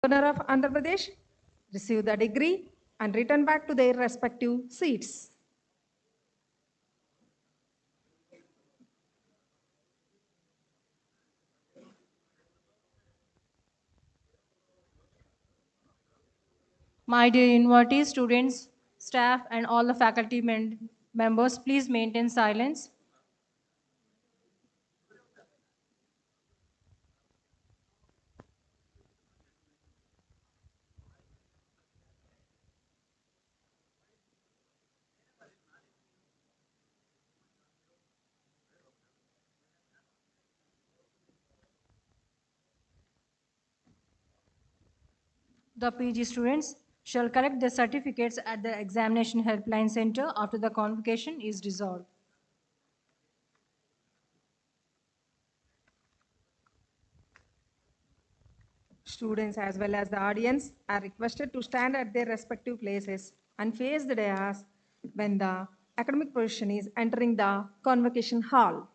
Governor of Andhra Pradesh receive the degree and return back to their respective seats. My dear invitees, students, staff, and all the faculty members, please maintain silence. The PG students shall collect their certificates at the Examination Helpline Center after the convocation is dissolved. Students as well as the audience are requested to stand at their respective places and face the dais when the academic procession is entering the convocation hall.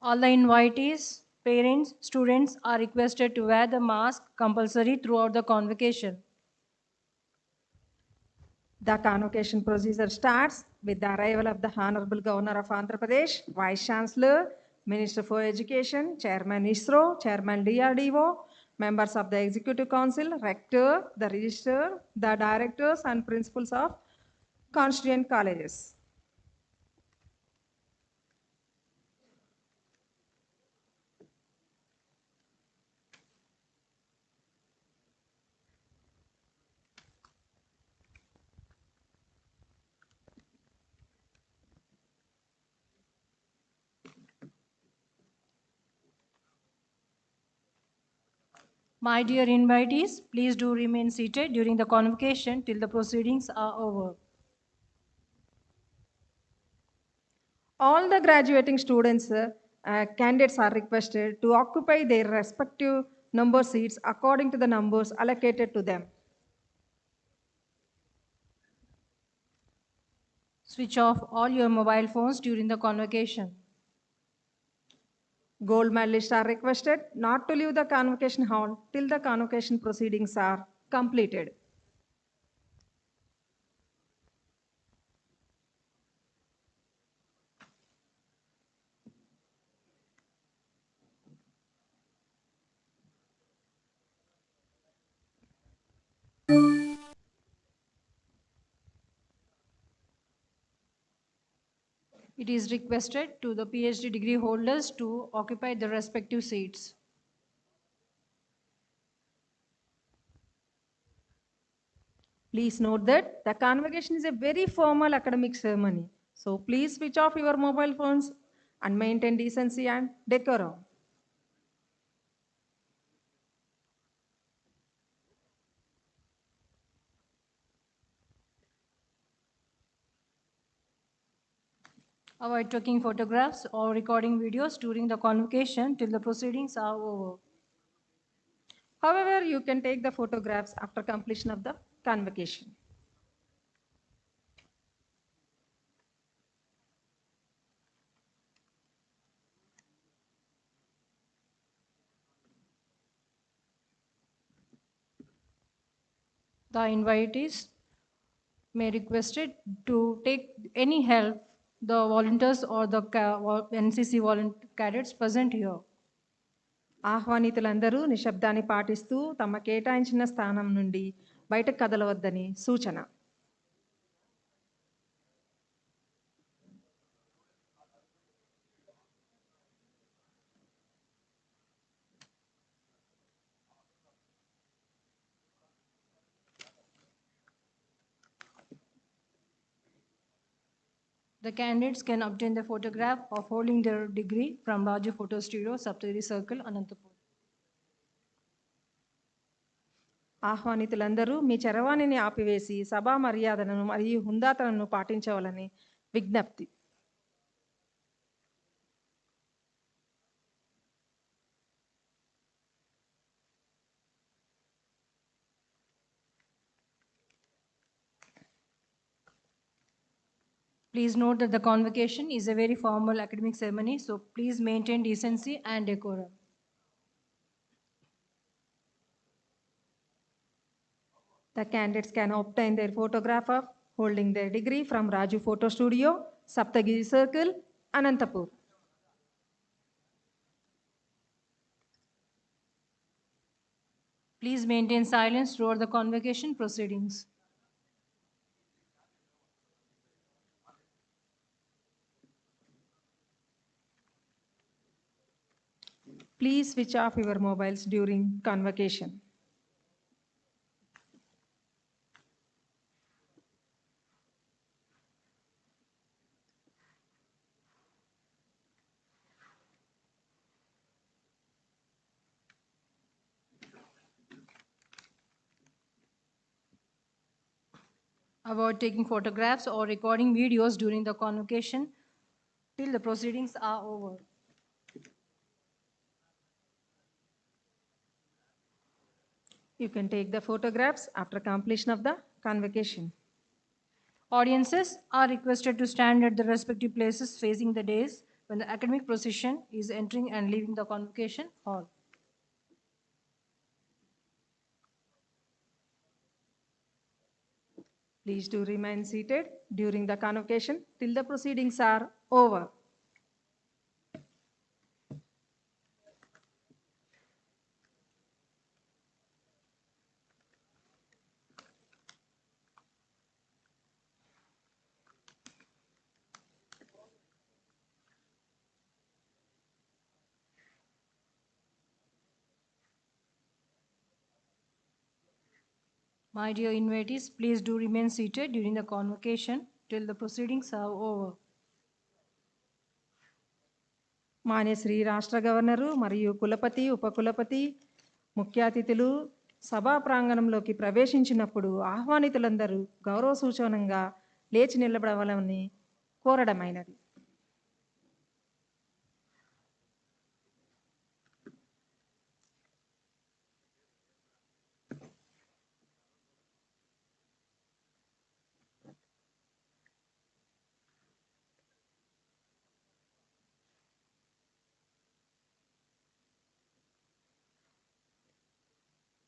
All the invitees, parents, students are requested to wear the mask compulsory throughout the convocation. The convocation procedure starts with the arrival of the Honorable Governor of Andhra Pradesh, Vice Chancellor, Minister for Education, Chairman ISRO, Chairman DRDO, members of the Executive Council, Rector, the Registrar, the Directors and Principals of constituent colleges. My dear invitees, please do remain seated during the convocation till the proceedings are over. All the graduating students, candidates are requested to occupy their respective number seats according to the numbers allocated to them. Switch off all your mobile phones during the convocation. Gold medalists are requested not to leave the convocation hall till the convocation proceedings are completed. It is requested to the PhD degree holders to occupy their respective seats. Please note that the convocation is a very formal academic ceremony. So please switch off your mobile phones and maintain decency and decorum. Avoid taking photographs or recording videos during the convocation till the proceedings are over. However, you can take the photographs after completion of the convocation. The invitees may requested to take any help the volunteers or the NCC cadets present here. ఆహ్వానితులందరూ నిశ్శబ్దాన్ని పాటిస్తూ తమ కేటాయించిన స్థానం నుండి బయటకు కదలవద్దని సూచన. The candidates can obtain the photograph of holding their degree from Raju Photo Studio, Saptagiri Circle, Anantapur. ఆహ్వానితులందరూ మీ చరవాణిని ఆపివేసి సభా మర్యాదలను మరియు హుందాతనను పాటించవాలని విజ్ఞప్తి. Please note that the convocation is a very formal academic ceremony, so please maintain decency and decorum. The candidates can obtain their photograph of holding their degree from Raju Photo Studio, Saptagiri Circle, Anantapur. Please maintain silence throughout the convocation proceedings. Please switch off your mobiles during convocation. Avoid taking photographs or recording videos during the convocation till the proceedings are over. You can take the photographs after completion of the convocation. Audiences are requested to stand at the respective places facing the dais when the academic procession is entering and leaving the convocation hall. Please do remain seated during the convocation till the proceedings are over. My dear invitees, please do remain seated during the convocation till the proceedings are over. Manya Shri రాష్ట్ర governor మరియు కులపతి ఉపకులపతి ముఖ్య అతిథులు సభా ప్రాంగణంలోకి ప్రవేశించినప్పుడు ఆహ్వానితులందరూ గౌరవ సూచనంగా లేచి నిలబడవాలని కోరడమైనది.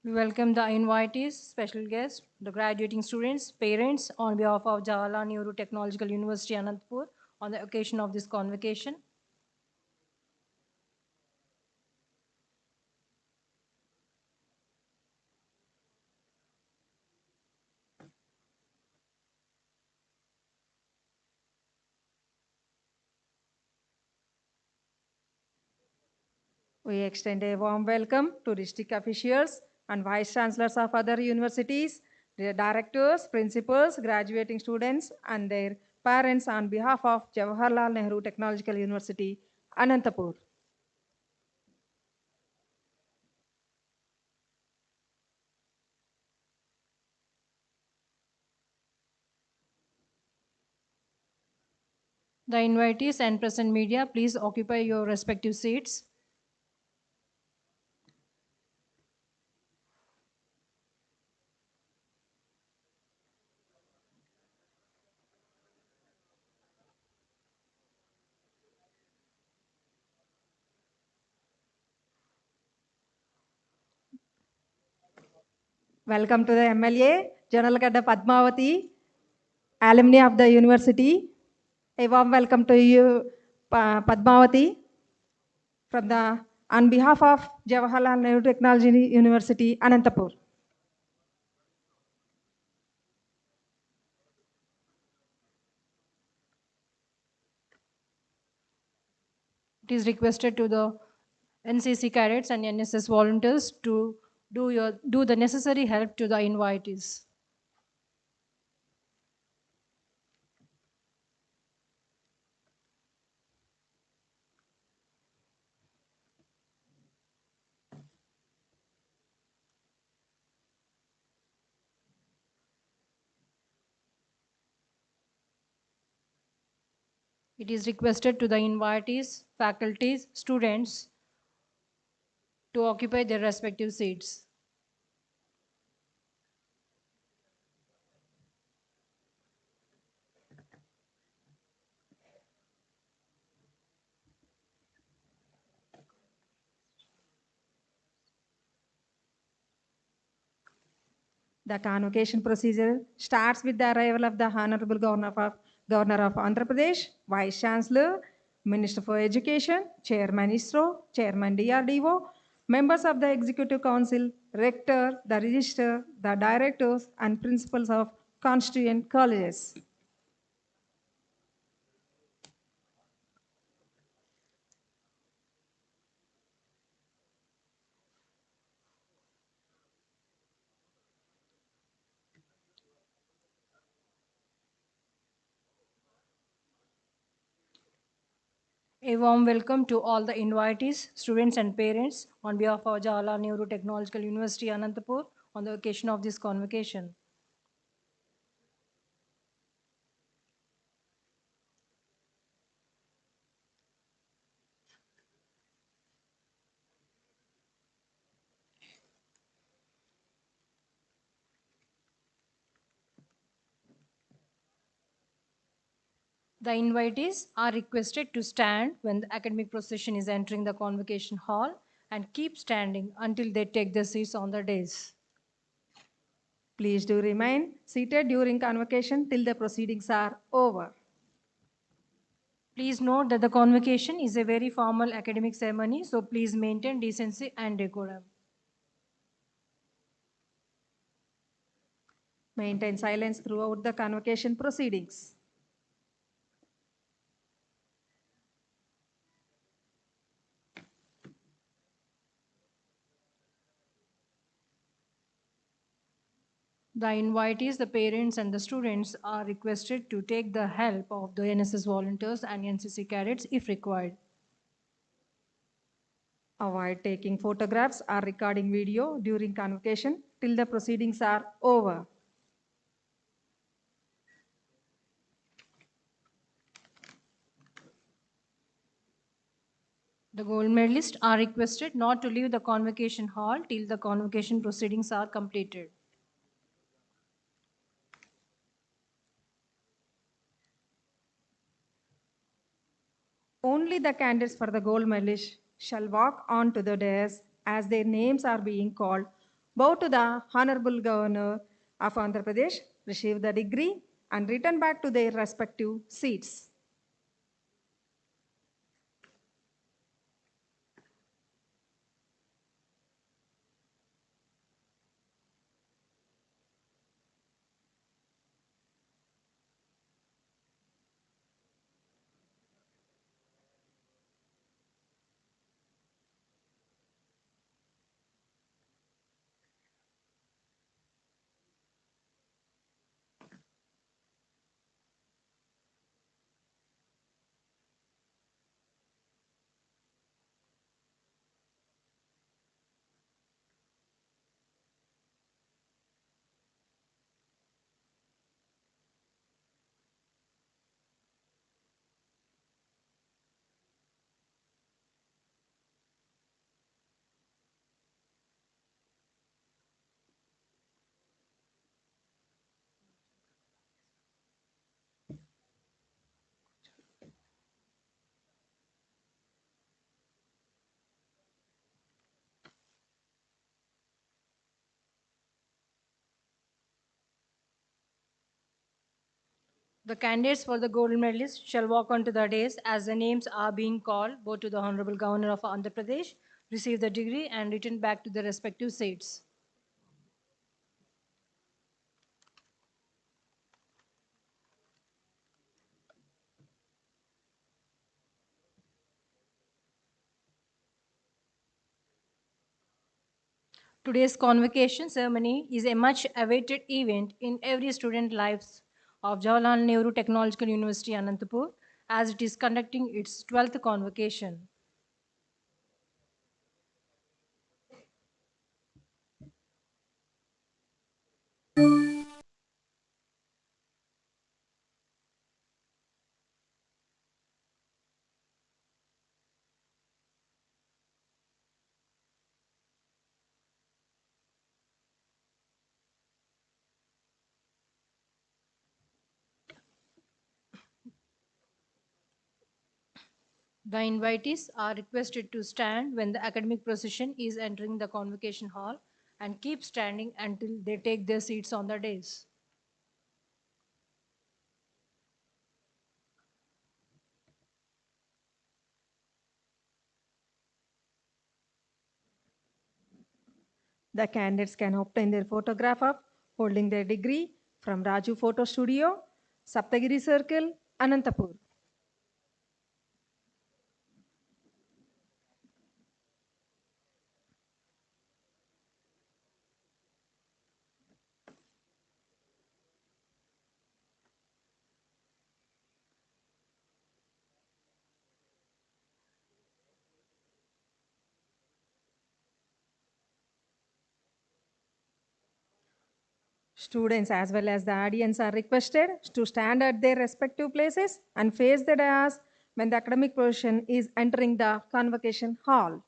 We welcome the invitees, special guests, the graduating students, parents on behalf of Jawaharlal Nehru Technological University, Anantapur on the occasion of this convocation. We extend a warm welcome to district officials and vice chancellors of other universities, their directors, principals, graduating students, and their parents on behalf of Jawaharlal Nehru Technological University, Anantapur. The invitees and present media, please occupy your respective seats. Welcome to the MLA, General Gadda Padmavati, alumni of the university. A warm welcome to you, Padmavati, on behalf of Jawaharlal Nehru Technology University, Anantapur. It is requested to the NCC cadets and NSS volunteers to do the necessary help to the invitees. It is requested to the invitees, faculties, students to occupy their respective seats. The convocation procedure starts with the arrival of the Honorable Governor of Andhra Pradesh, Vice Chancellor, Minister for Education, Chairman ISRO, Chairman DRDO, members of the Executive Council, Rector, the Register, the Directors, and Principals of constituent colleges. A warm welcome to all the invitees, students and parents on behalf of Jawaharlal Nehru Technological University, Anantapur on the occasion of this convocation. The invitees are requested to stand when the academic procession is entering the convocation hall and keep standing until they take their seats on the dais. Please do remain seated during convocation till the proceedings are over. Please note that the convocation is a very formal academic ceremony, so please maintain decency and decorum. Maintain silence throughout the convocation proceedings. The invitees, the parents, and the students are requested to take the help of the NSS volunteers and NCC cadets if required. Avoid taking photographs or recording video during convocation till the proceedings are over. The gold medalists are requested not to leave the convocation hall till the convocation proceedings are completed. Only the candidates for the gold medalists shall walk on to the dais as their names are being called, bow to the Honorable Governor of Andhra Pradesh, receive the degree, and return back to their respective seats. The candidates for the gold medalists shall walk onto the dais as the names are being called, both to the Honorable Governor of Andhra Pradesh, receive the degree, and return back to their respective seats. Today's convocation ceremony is a much awaited event in every student lives of Jawaharlal Nehru Technological University, Anantapur, as it is conducting its 12th convocation. The invitees are requested to stand when the academic procession is entering the convocation hall and keep standing until they take their seats on the dais. The candidates can obtain their photograph of holding their degree from Raju Photo Studio, Saptagiri Circle, Anantapur. Students as well as the audience are requested to stand at their respective places and face the dais when the academic procession is entering the convocation hall.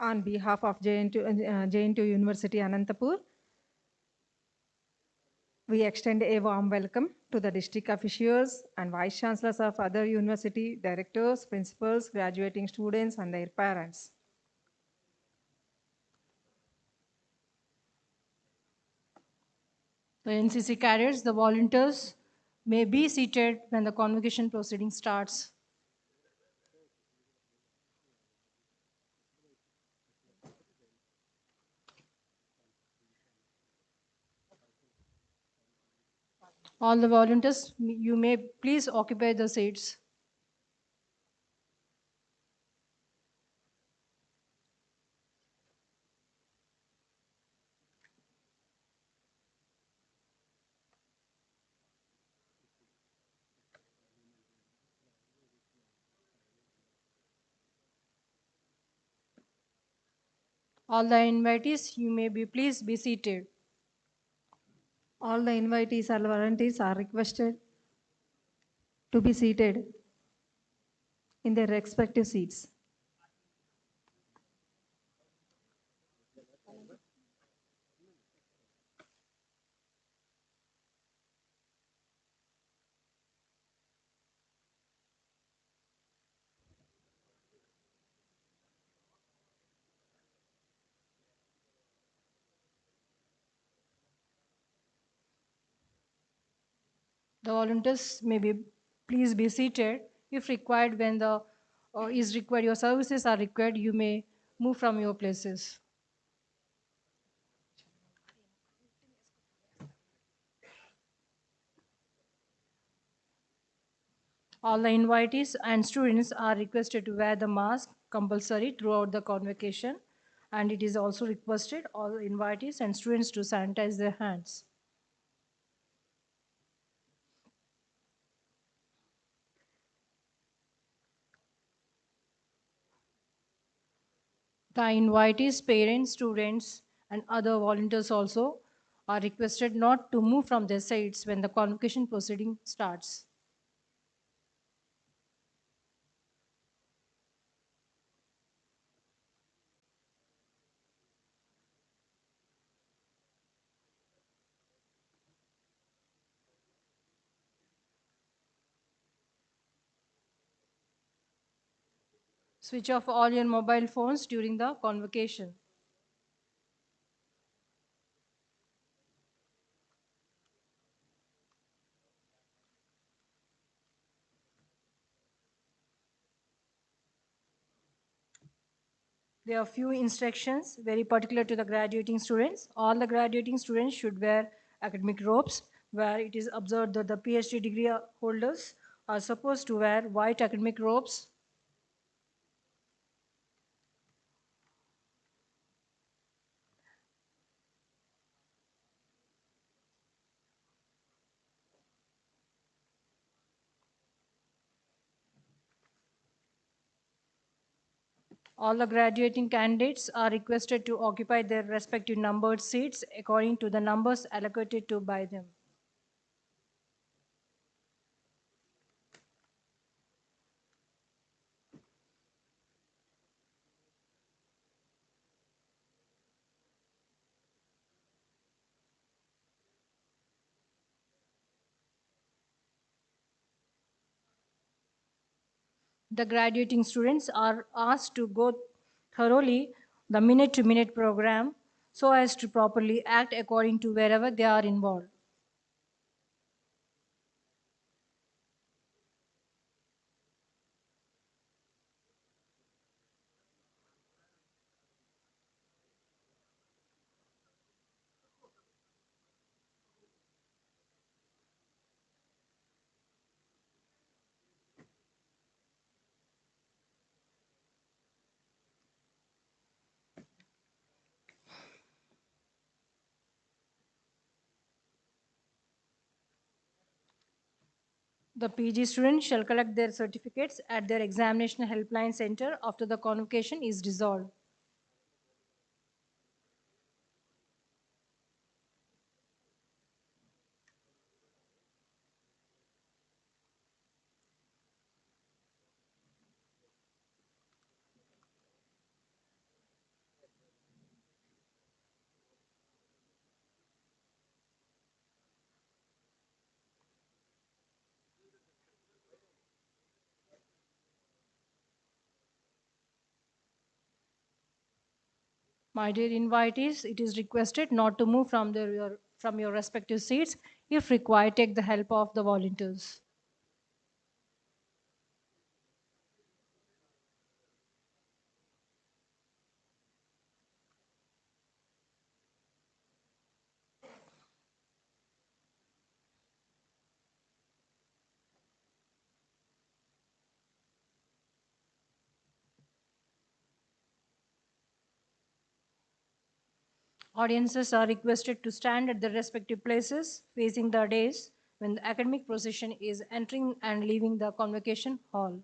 On behalf of JNTUA University Anantapur, we extend a warm welcome to the district officials and vice chancellors of other university directors, principals, graduating students, and their parents. The NCC cadets, the volunteers, may be seated when the convocation proceeding starts. All the volunteers, you may please occupy the seats. All the invitees, you may be please be seated. All the invitees and volunteers are requested to be seated in their respective seats. The volunteers may be please be seated. If required, when the is required, your services are required, you may move from your places. All the invitees and students are requested to wear the mask compulsory throughout the convocation, and it is also requested all invitees and students to sanitize their hands. The invitees, parents, students, and other volunteers also are requested not to move from their seats when the convocation proceeding starts. Switch off all your mobile phones during the convocation. There are few instructions very particular to the graduating students. All the graduating students should wear academic robes, where it is observed that the PhD degree holders are supposed to wear white academic robes. All the graduating candidates are requested to occupy their respective numbered seats according to the numbers allocated to by them. The graduating students are asked to go thoroughly the minute-to-minute program so as to properly act according to wherever they are involved. The PG students shall collect their certificates at their examination helpline center after the convocation is dissolved. My dear invitees, it is requested not to move from your respective seats. If required, take the help of the volunteers. Audiences are requested to stand at their respective places facing the dais when the academic procession is entering and leaving the convocation hall.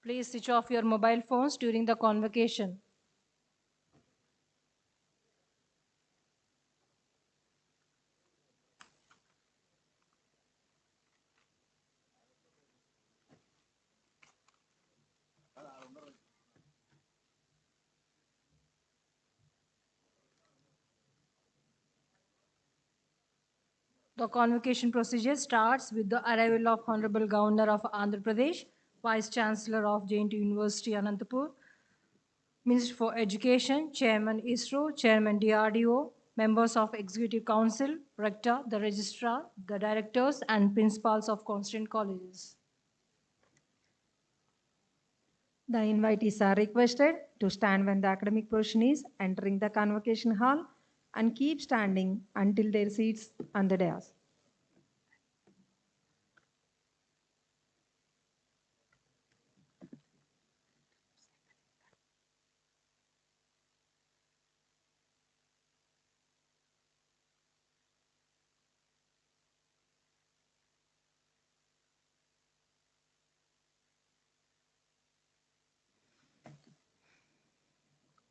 Please switch off your mobile phones during the convocation. The convocation procedure starts with the arrival of Honorable Governor of Andhra Pradesh, Vice Chancellor of JNTUA University Anantapur, Minister for Education, Chairman ISRO, Chairman DRDO, members of Executive Council, Rector, the Registrar, the Directors and Principals of constituent colleges. The invitees are requested to stand when the academic portion is entering the convocation hall and keep standing until their seats on the dais.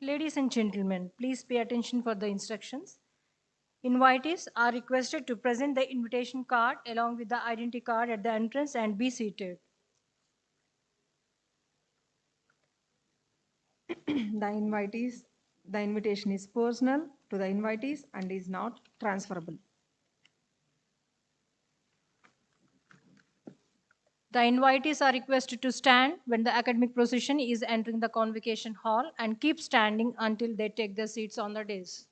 Ladies and gentlemen, please pay attention for the instructions. Invitees are requested to present the invitation card along with the identity card at the entrance and be seated. The invitation is personal to the invitees and is not transferable. The invitees are requested to stand when the academic procession is entering the convocation hall and keep standing until they take their seats on the dais.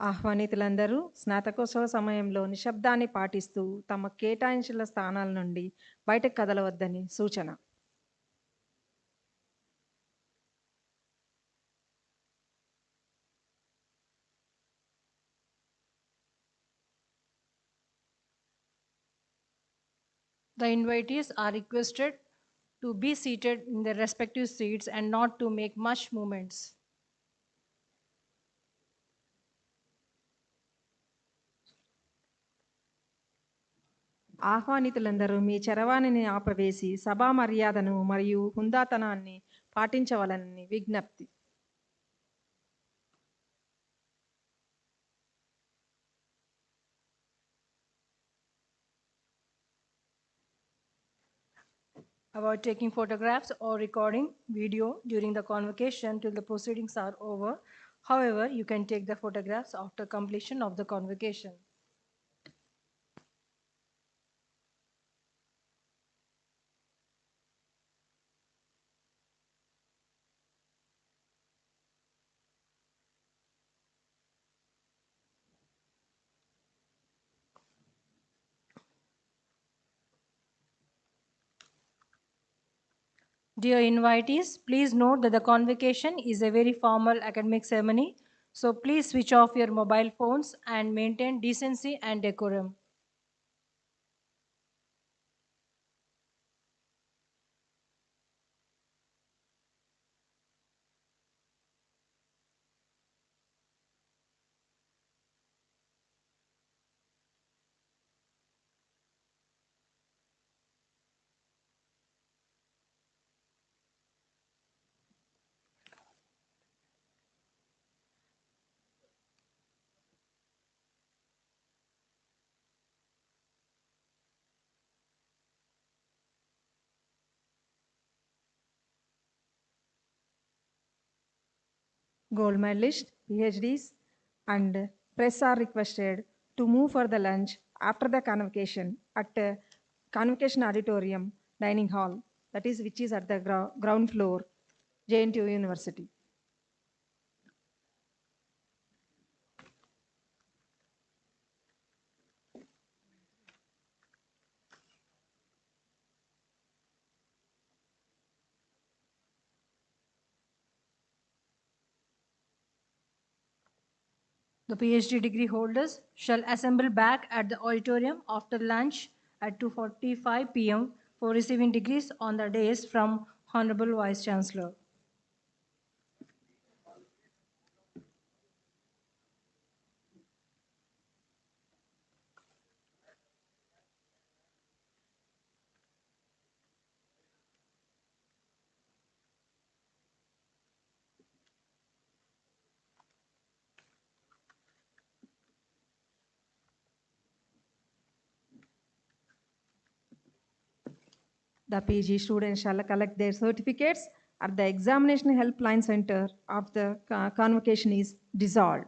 ఆహ్వానితులందరూ స్నాతకోత్సవ సమయంలో నిశ్శబ్దాన్ని పాటిస్తూ తమ కేటాయించిన స్థానాల నుండి బయటకు కదలవద్దని సూచన. The invitees are requested to be seated in their respective seats and not to make much movements. ఆహ్వానితులందరూ మీ చరవాణిని ఆపవేసి సభా మర్యాదను మరియు హుందాతనాన్ని పాటించవలనని విజ్ఞప్తి. Avoid taking photographs or recording video during the convocation till the proceedings are over. However, you can take the photographs after completion of the convocation. Dear invitees, please note that the convocation is a very formal academic ceremony, so please switch off your mobile phones and maintain decency and decorum. Gold medalists, PhDs, and press are requested to move for the lunch after the convocation at Convocation Auditorium Dining Hall, that is which is at the ground floor, JNTUA University. The PhD degree holders shall assemble back at the auditorium after lunch at 2:45 p.m. for receiving degrees on the days from Honorable Vice Chancellor. The PG students shall collect their certificates at the examination helpline center of the convocation is dissolved.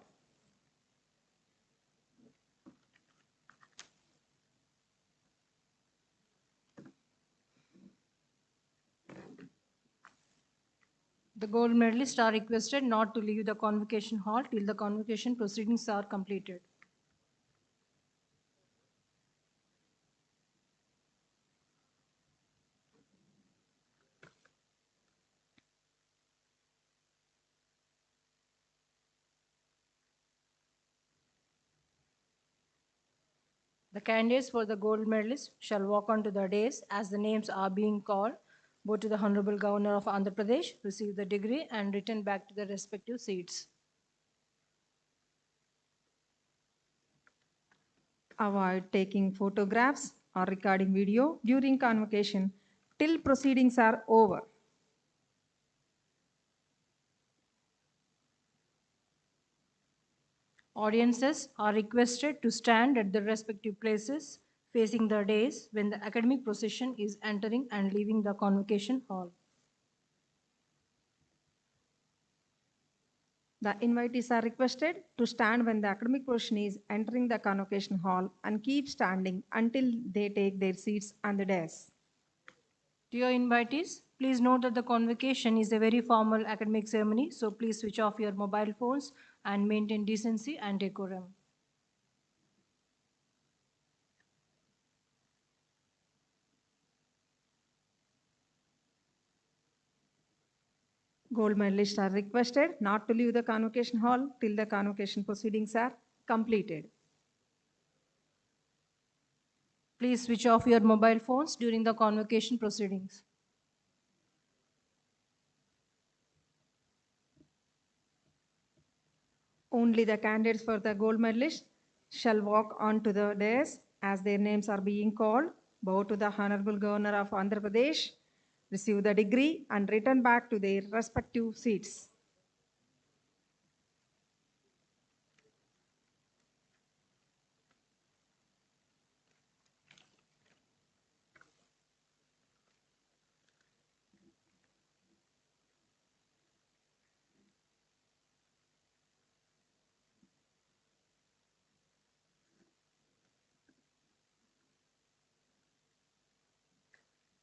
The gold medalists are requested not to leave the convocation hall till the convocation proceedings are completed. The candidates for the gold medalists shall walk onto the dais as the names are being called. Go to the Honorable Governor of Andhra Pradesh, receive the degree, and return back to their respective seats. Avoid taking photographs or recording video during convocation till proceedings are over. Audiences are requested to stand at their respective places facing the dais when the academic procession is entering and leaving the convocation hall. The invitees are requested to stand when the academic procession is entering the convocation hall and keep standing until they take their seats on the dais. Dear invitees, please note that the convocation is a very formal academic ceremony, so please switch off your mobile phones and maintain decency and decorum. Gold medalists are requested not to leave the convocation hall till the convocation proceedings are completed. Please switch off your mobile phones during the convocation proceedings. Only the candidates for the gold medalist shall walk onto the dais as their names are being called, bow to the Honorable Governor of Andhra Pradesh, receive the degree, and return back to their respective seats.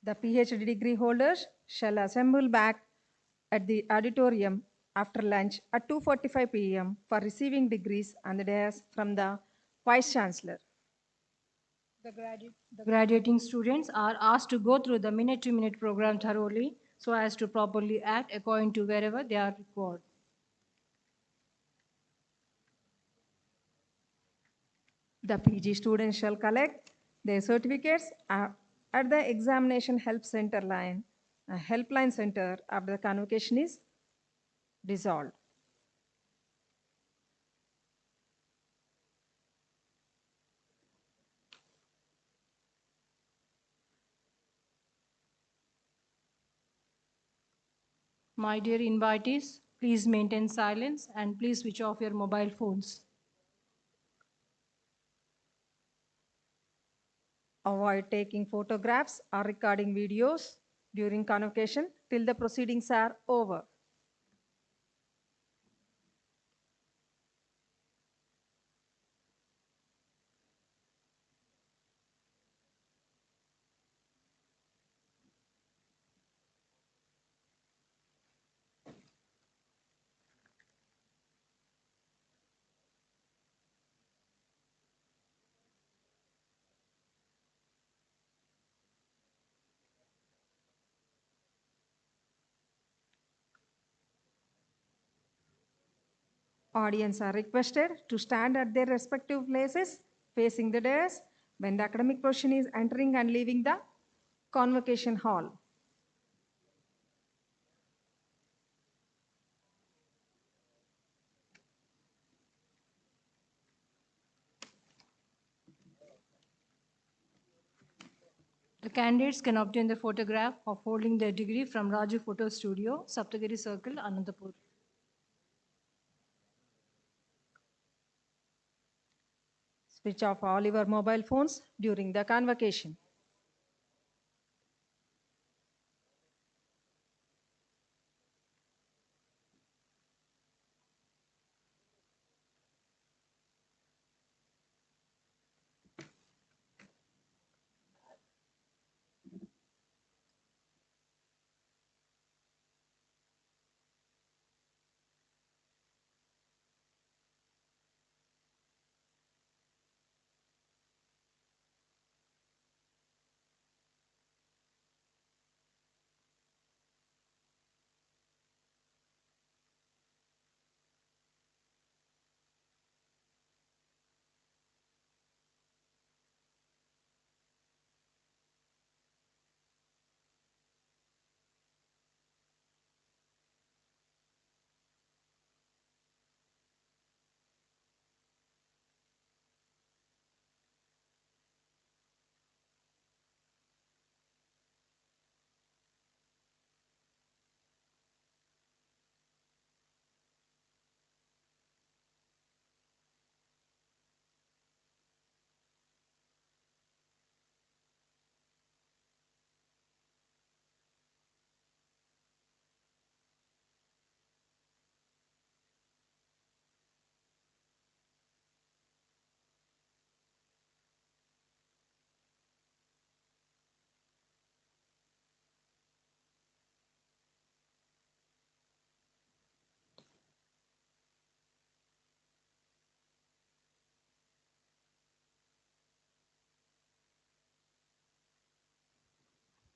The PhD degree holders shall assemble back at the auditorium after lunch at 2:45 p.m. for receiving degrees on the dais from the Vice Chancellor. The graduating students are asked to go through the minute-to-minute program thoroughly so as to properly act according to wherever they are required. The PG students shall collect their certificates at the examination helpline center after the convocation is dissolved. My dear invitees, please maintain silence and please switch off your mobile phones. Avoid taking photographs or recording videos during convocation till the proceedings are over. Audience are requested to stand at their respective places facing the dais when the academic person is entering and leaving the convocation hall. The candidates can obtain the photograph of holding their degree from Raju Photo Studio, Saptagiri Circle, Anantapur. Switch off all your mobile phones during the convocation.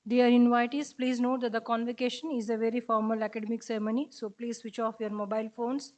Dear invitees, please note that the convocation is a very formal academic ceremony, so please switch off your mobile phones.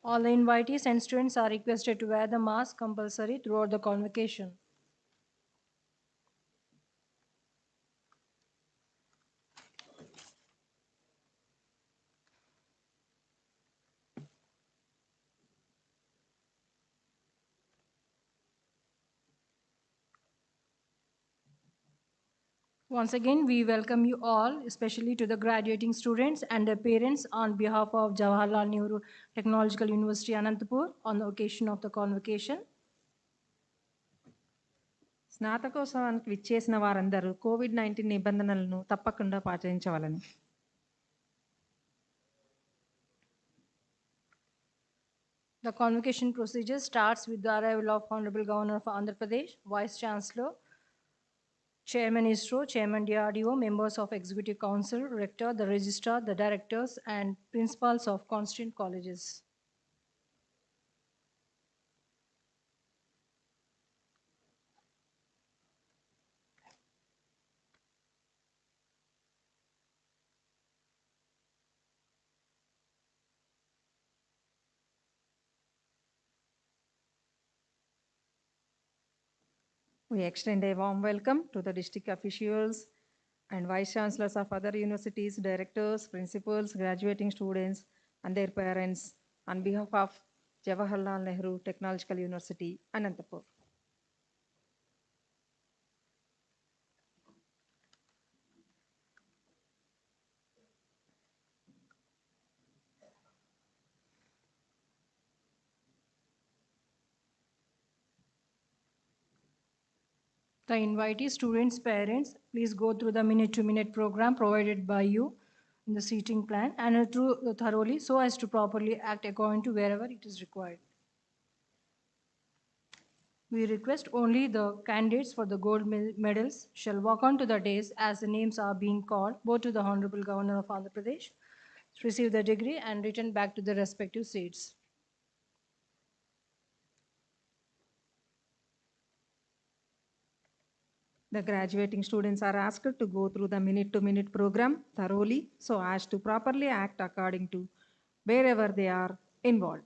All the invitees and students are requested to wear the mask compulsory throughout the convocation. Once again, we welcome you all, especially to the graduating students and their parents on behalf of Jawaharlal Nehru Technological University, Anantapur, on the occasion of the convocation. స్నాతకోత్సవానికి విచ్చేసిన వారందరూ COVID-19 నిబంధనలను తప్పకుండా పాటించవలెను. The convocation procedure starts with the arrival of Honorable Governor of Andhra Pradesh, Vice Chancellor, Chairman ISRO, Chairman DRDO, members of Executive Council, Rector, the Registrar, the Directors, and Principals of constituent colleges. We extend a warm welcome to the district officials and vice chancellors of other universities, directors, principals, graduating students, and their parents on behalf of Jawaharlal Nehru Technological University, Anantapur. The invitee students' parents, please go through the minute-to-minute program provided by you in the seating plan and thoroughly so as to properly act according to wherever it is required. We request only the candidates for the gold medals shall walk on to the dais as the names are being called, both to the Honorable Governor of Andhra Pradesh, receive the degree and return back to the respective seats. The graduating students are asked to go through the minute-to-minute program thoroughly so as to properly act according to wherever they are involved.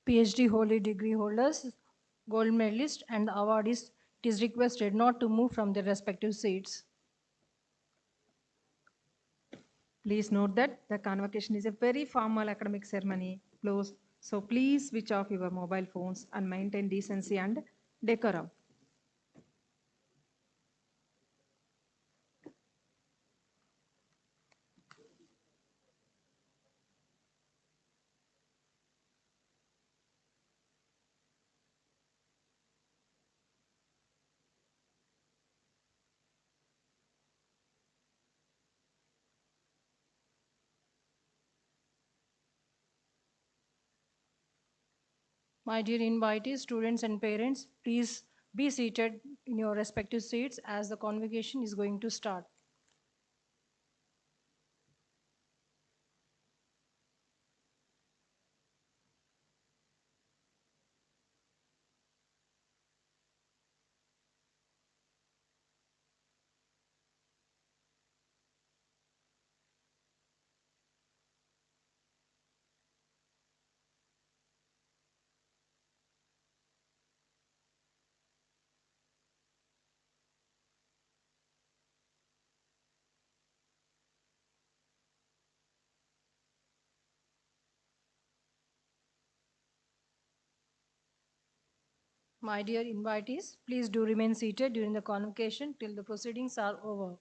PhD holy degree holders, gold medalists, and the awardees, it is requested not to move from their respective seats. Please note that the convocation is a very formal academic ceremony, so please switch off your mobile phones and maintain decency and decorum. My dear invitees, students and parents, please be seated in your respective seats as the convocation is going to start. My dear invitees, please do remain seated during the convocation till the proceedings are over.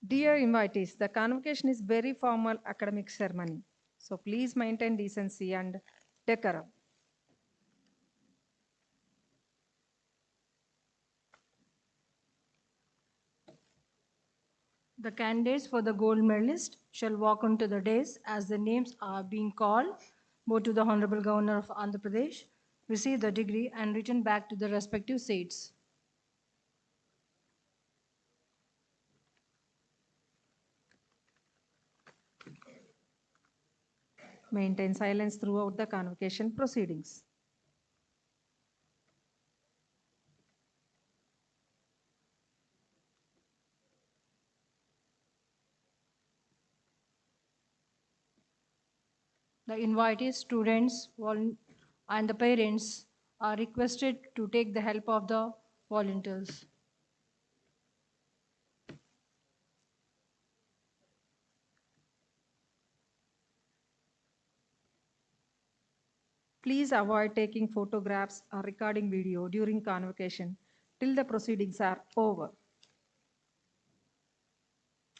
Dear invitees, the convocation is very formal academic ceremony. So please maintain decency and decorum. The candidates for the gold medalist shall walk onto the dais as the names are being called, bow to the Honorable Governor of Andhra Pradesh, receive the degree and return back to the respective seats. Maintain silence throughout the convocation proceedings. The invitees, students, and the parents are requested to take the help of the volunteers. Please avoid taking photographs or recording video during convocation till the proceedings are over.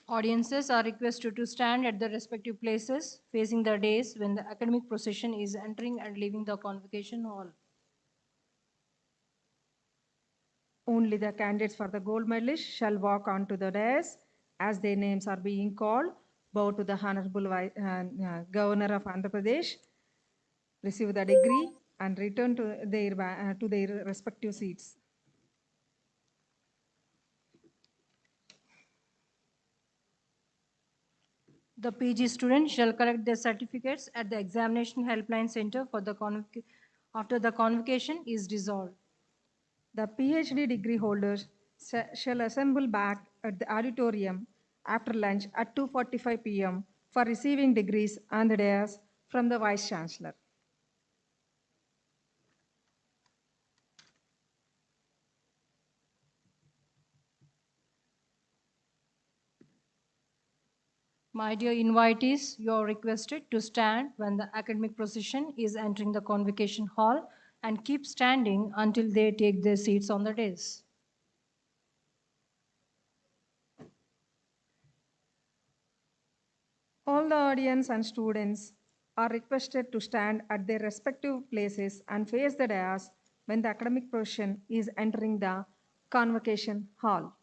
Audiences are requested to stand at their respective places facing the dais when the academic procession is entering and leaving the convocation hall. Only the candidates for the gold medalist shall walk onto the dais as their names are being called, bow to the Honorable Governor of Andhra Pradesh, receive the degree and return to their respective seats. The PG students shall collect their certificates at the examination helpline center for the after the convocation is dissolved. The PhD degree holders shall assemble back at the auditorium after lunch at 2:45 p.m. for receiving degrees on the dais from the Vice Chancellor. My dear invitees, you are requested to stand when the academic procession is entering the convocation hall and keep standing until they take their seats on the dais. All the audience and students are requested to stand at their respective places and face the dais when the academic procession is entering the convocation hall.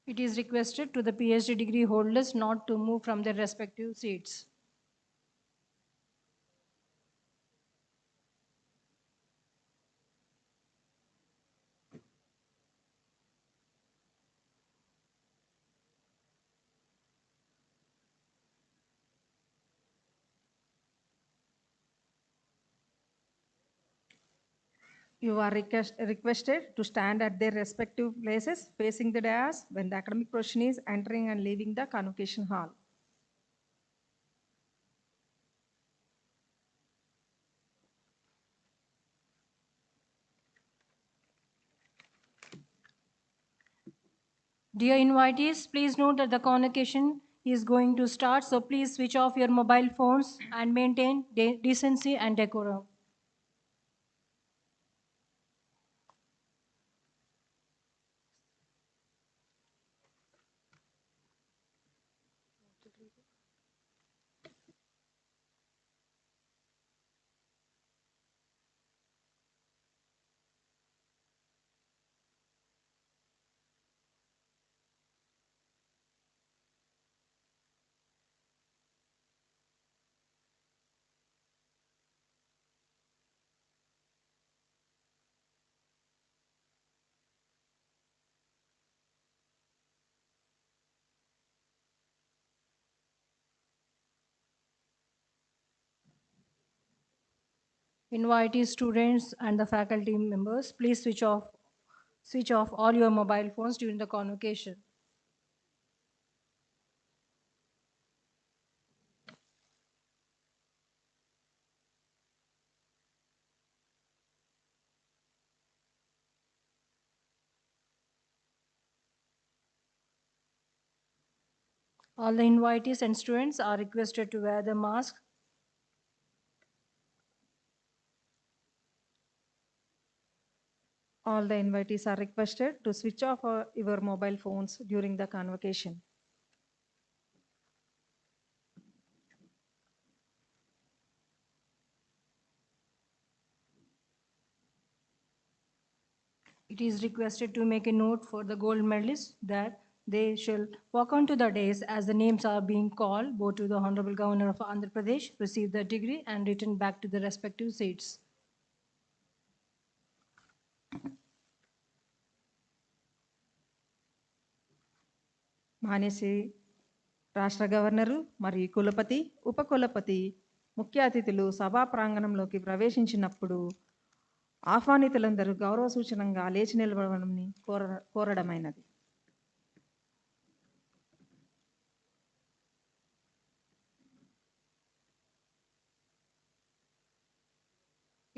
It is requested to the PhD degree holders not to move from their respective seats. You are requested to stand at their respective places facing the dais when the academic procession is entering and leaving the convocation hall. Dear invitees, please note that the convocation is going to start, so please switch off your mobile phones and maintain decency and decorum. Invitee students and the faculty members, please switch off all your mobile phones during the convocation. All the invitees and students are requested to wear the mask. All the invitees are requested to switch off your mobile phones during the convocation. It is requested to make a note for the gold medalists that they shall walk onto the dais as the names are being called, go to the Honorable Governor of Andhra Pradesh, receive the degree and return back to the respective seats. మానేసి రాష్ట్ర governor మరియు కులపతి ఉపకులపతి ముఖ్య అతిథులు సభా ప్రాంగణంలోకి ప్రవేశించినప్పుడు ఆహ్వానితులందరూ గౌరవ సూచనంగా లేచి నిలబడమని కోరడమైనది.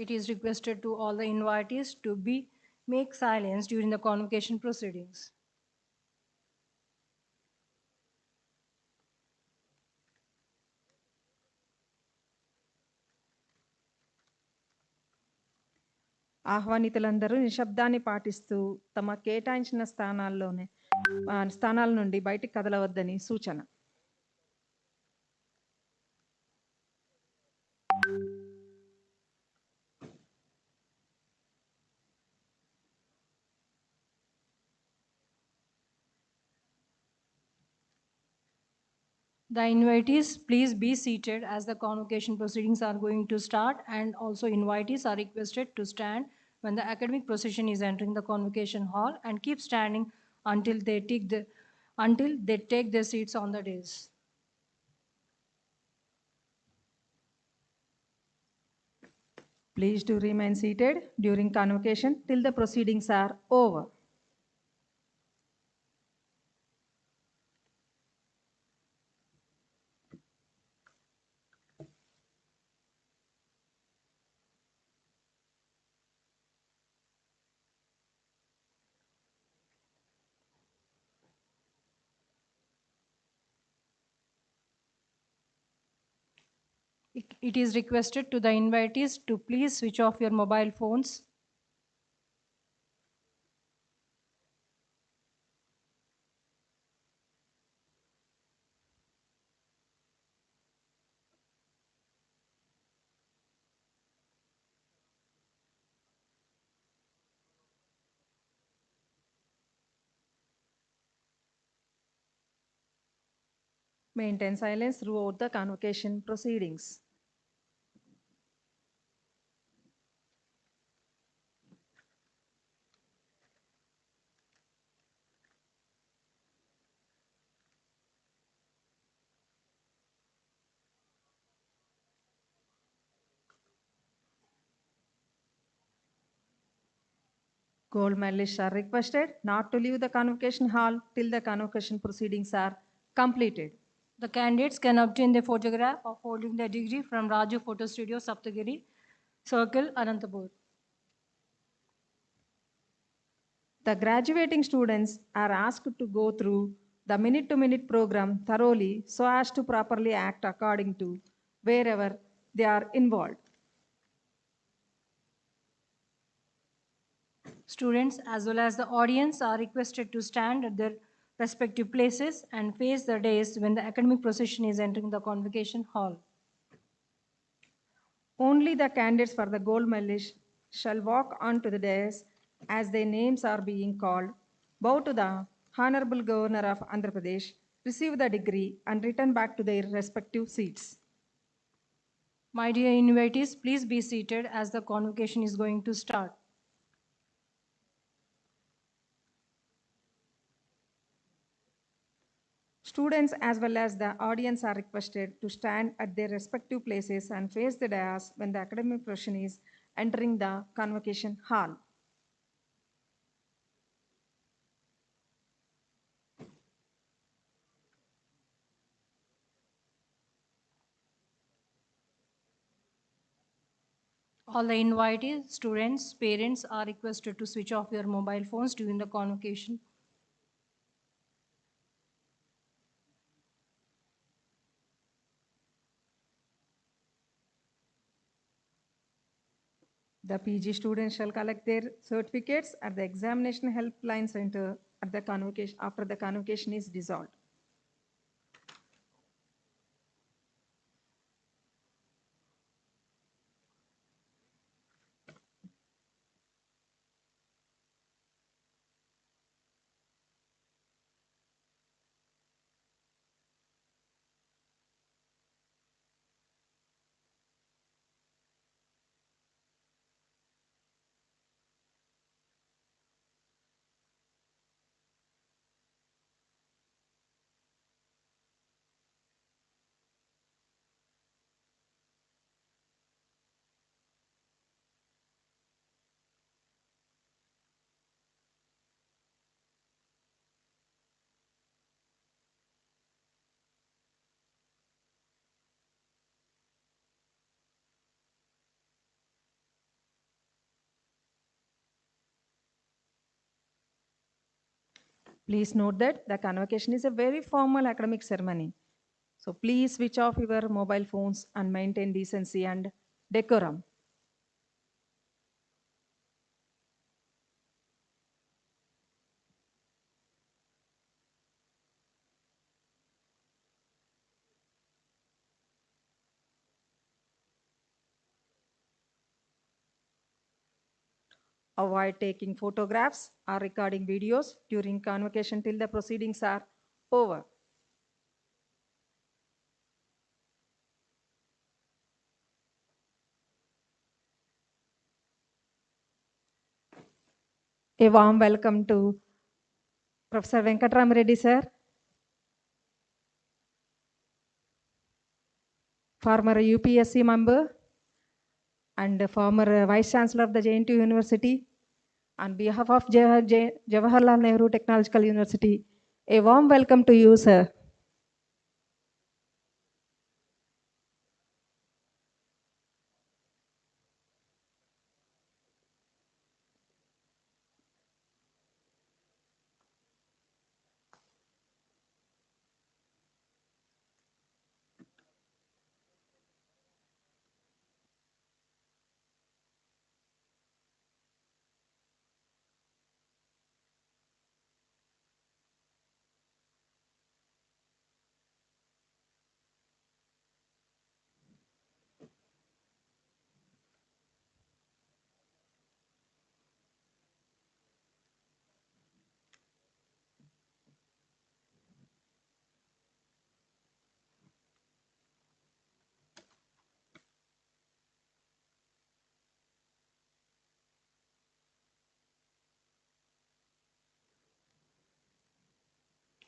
It is requested to all the invitees to make silence during the convocation proceedings. ఆహ్వానితులందరూ నిశ్శబ్దాన్ని పాటిస్తూ తమ కేటాయించిన స్థానాల నుండి బయటికి కదలవద్దని సూచన. The invitees, please be seated as the convocation proceedings are going to start, and also invitees are requested to stand when the academic procession is entering the convocation hall and keep standing until they take their seats on the dais. Please do remain seated during convocation till the proceedings are over. It is requested to the invitees to please switch off your mobile phones. Maintain silence throughout the convocation proceedings. Gold medalists are requested not to leave the convocation hall till the convocation proceedings are completed. The candidates can obtain the photograph of holding the degree from Raju Photo Studio, Saptagiri Circle, Anantapur. The graduating students are asked to go through the minute-to-minute program thoroughly so as to properly act according to wherever they are involved. Students as well as the audience are requested to stand at their respective places and face the dais when the academic procession is entering the convocation hall. Only the candidates for the gold medalist shall walk onto the dais as their names are being called, bow to the Honorable Governor of Andhra Pradesh, receive the degree and return back to their respective seats. My dear invitees, please be seated as the convocation is going to start. Students as well as the audience are requested to stand at their respective places and face the dais when the academic procession is entering the convocation hall. All the invited students, parents are requested to switch off your mobile phones during the convocation. The PG students shall collect their certificates at the examination helpline center at the convocation after the convocation is dissolved. Please note that the convocation is a very formal academic ceremony. So please switch off your mobile phones and maintain decency and decorum. Avoid taking photographs or recording videos during convocation till the proceedings are over. A warm welcome to Professor Venkatram Reddy sir, former UPSC member and former Vice Chancellor of the JNTUA University. On behalf of Jawaharlal Nehru Technological University, a warm welcome to you, sir.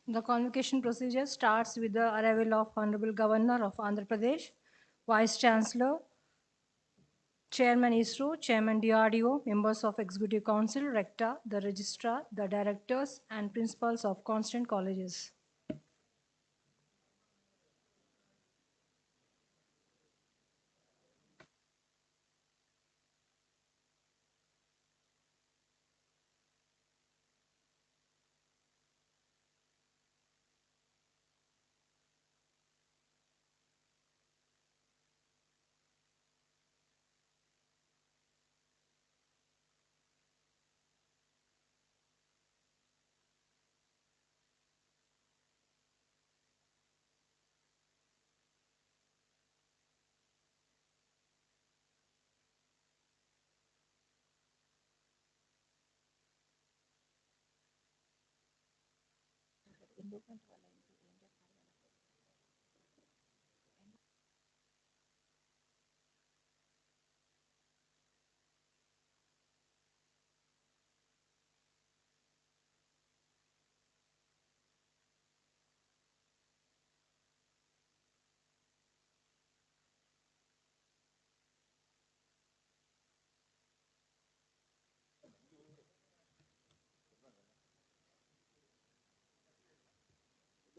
The convocation procedure starts with the arrival of Honorable Governor of Andhra Pradesh, Vice Chancellor, Chairman ISRO, Chairman DRDO, members of Executive Council, Rector, the Registrar, the Directors, and Principals of constant colleges.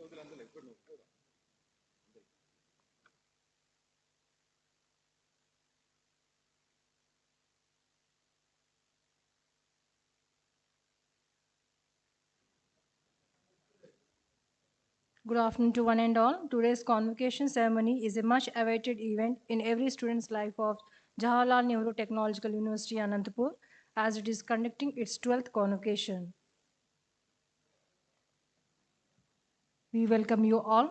Good afternoon to one and all. Today's convocation ceremony is a much awaited event in every student's life of Jawaharlal Nehru Technological University, Anantapur, as it is conducting its 12th convocation. We welcome you all.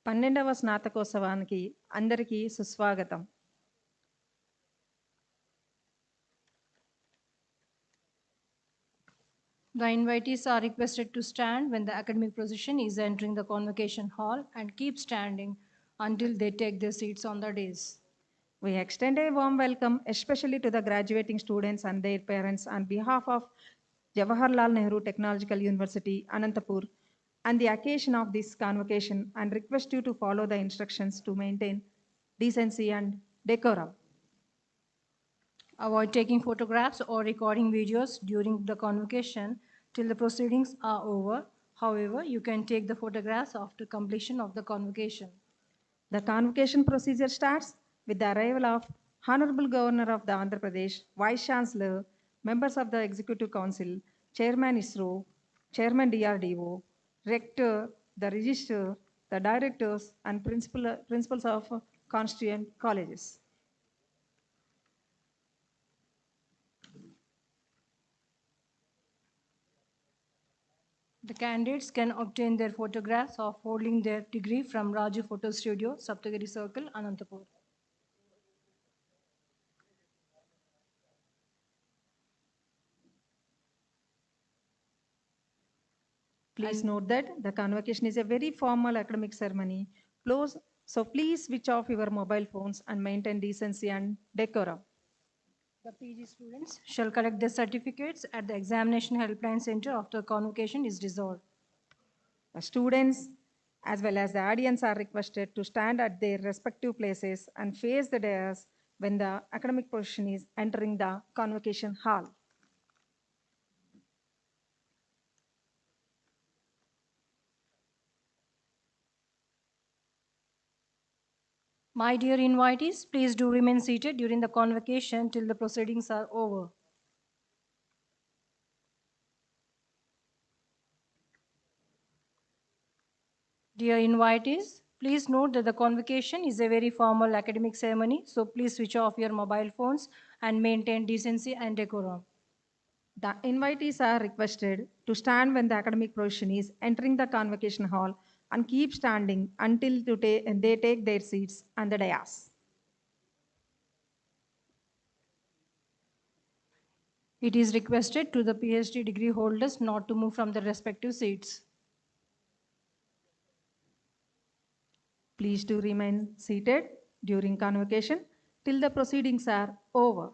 12వ స్నాతకోత్సవానికి అందరికీ సుస్వాగతం. The invitees are requested to stand when the academic procession is entering the convocation hall and keep standing until they take their seats on the dais. We extend a warm welcome especially to the graduating students and their parents on behalf of Jawaharlal Nehru Technological University, Anantapur, and the occasion of this convocation, and request you to follow the instructions to maintain decency and decorum. Avoid taking photographs or recording videos during the convocation till the proceedings are over. However, you can take the photographs after completion of the convocation. The convocation procedure starts with the arrival of Honorable Governor of the Andhra Pradesh, Vice Chancellor, members of the Executive Council, Chairman ISRO, Chairman DRDO, Rector, the Register, the Directors, and Principals of constituent colleges. The candidates can obtain their photographs of holding their degree from Raju Photo Studio, Saptagiri Circle, Anantapur. Please note that the convocation is a very formal academic ceremony. So please switch off your mobile phones and maintain decency and decorum. The PG students shall collect their certificates at the Examination Helpline Center after convocation is dissolved. The students as well as the audience are requested to stand at their respective places and face the dais when the academic procession is entering the convocation hall. My dear invitees, please do remain seated during the convocation till the proceedings are over. Dear invitees, please note that the convocation is a very formal academic ceremony, so please switch off your mobile phones and maintain decency and decorum. The invitees are requested to stand when the academic procession is entering the convocation hall and keep standing until they take their seats on the dais. It is requested to the PhD degree holders not to move from their respective seats. Please do remain seated during convocation till the proceedings are over.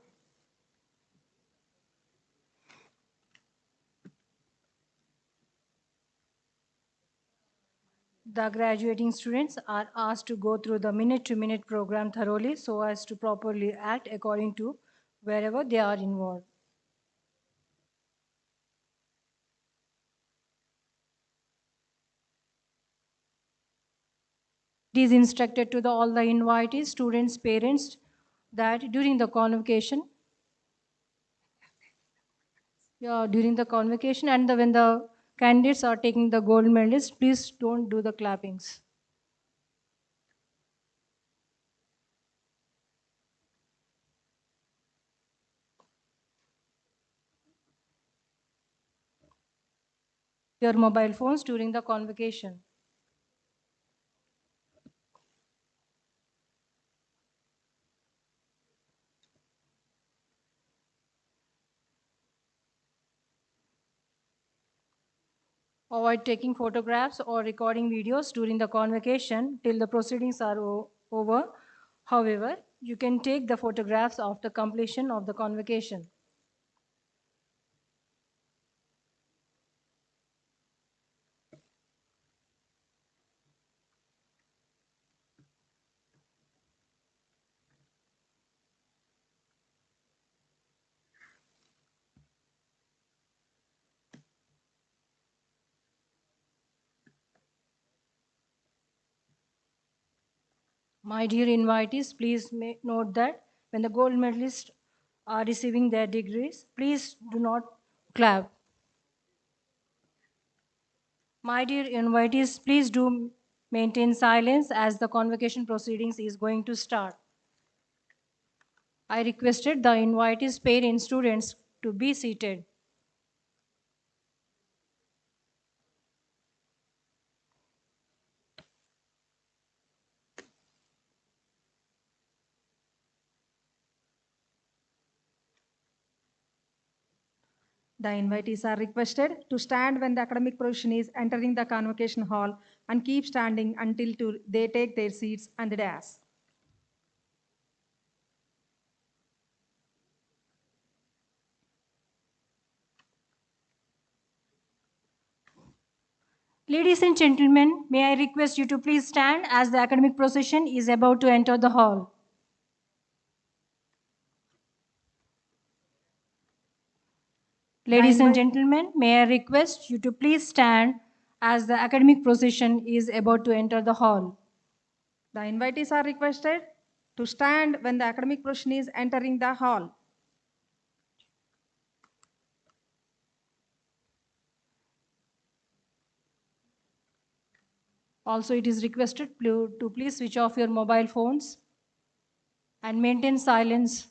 The graduating students are asked to go through the minute-to-minute program thoroughly so as to properly act according to wherever they are involved. It is instructed to all the invitees, students, parents, that during the convocation, and when the candidates are taking the gold medals, please don't do the clappings. Your mobile phones during the convocation. Avoid taking photographs or recording videos during the convocation till the proceedings are over. However, you can take the photographs after completion of the convocation. My dear invitees, please note that when the gold medalists are receiving their degrees, please do not clap. My dear invitees, please do maintain silence as the convocation proceedings is going to start. I requested the invitees, parents, students to be seated. The invitees are requested to stand when the academic procession is entering the convocation hall and keep standing until they take their seats on the dais. Ladies and gentlemen, may I request you to please stand as the academic procession is about to enter the hall. Ladies and gentlemen, may I request you to please stand as the academic procession is about to enter the hall. The invitees are requested to stand when the academic procession is entering the hall. Also, it is requested to please switch off your mobile phones and maintain silence.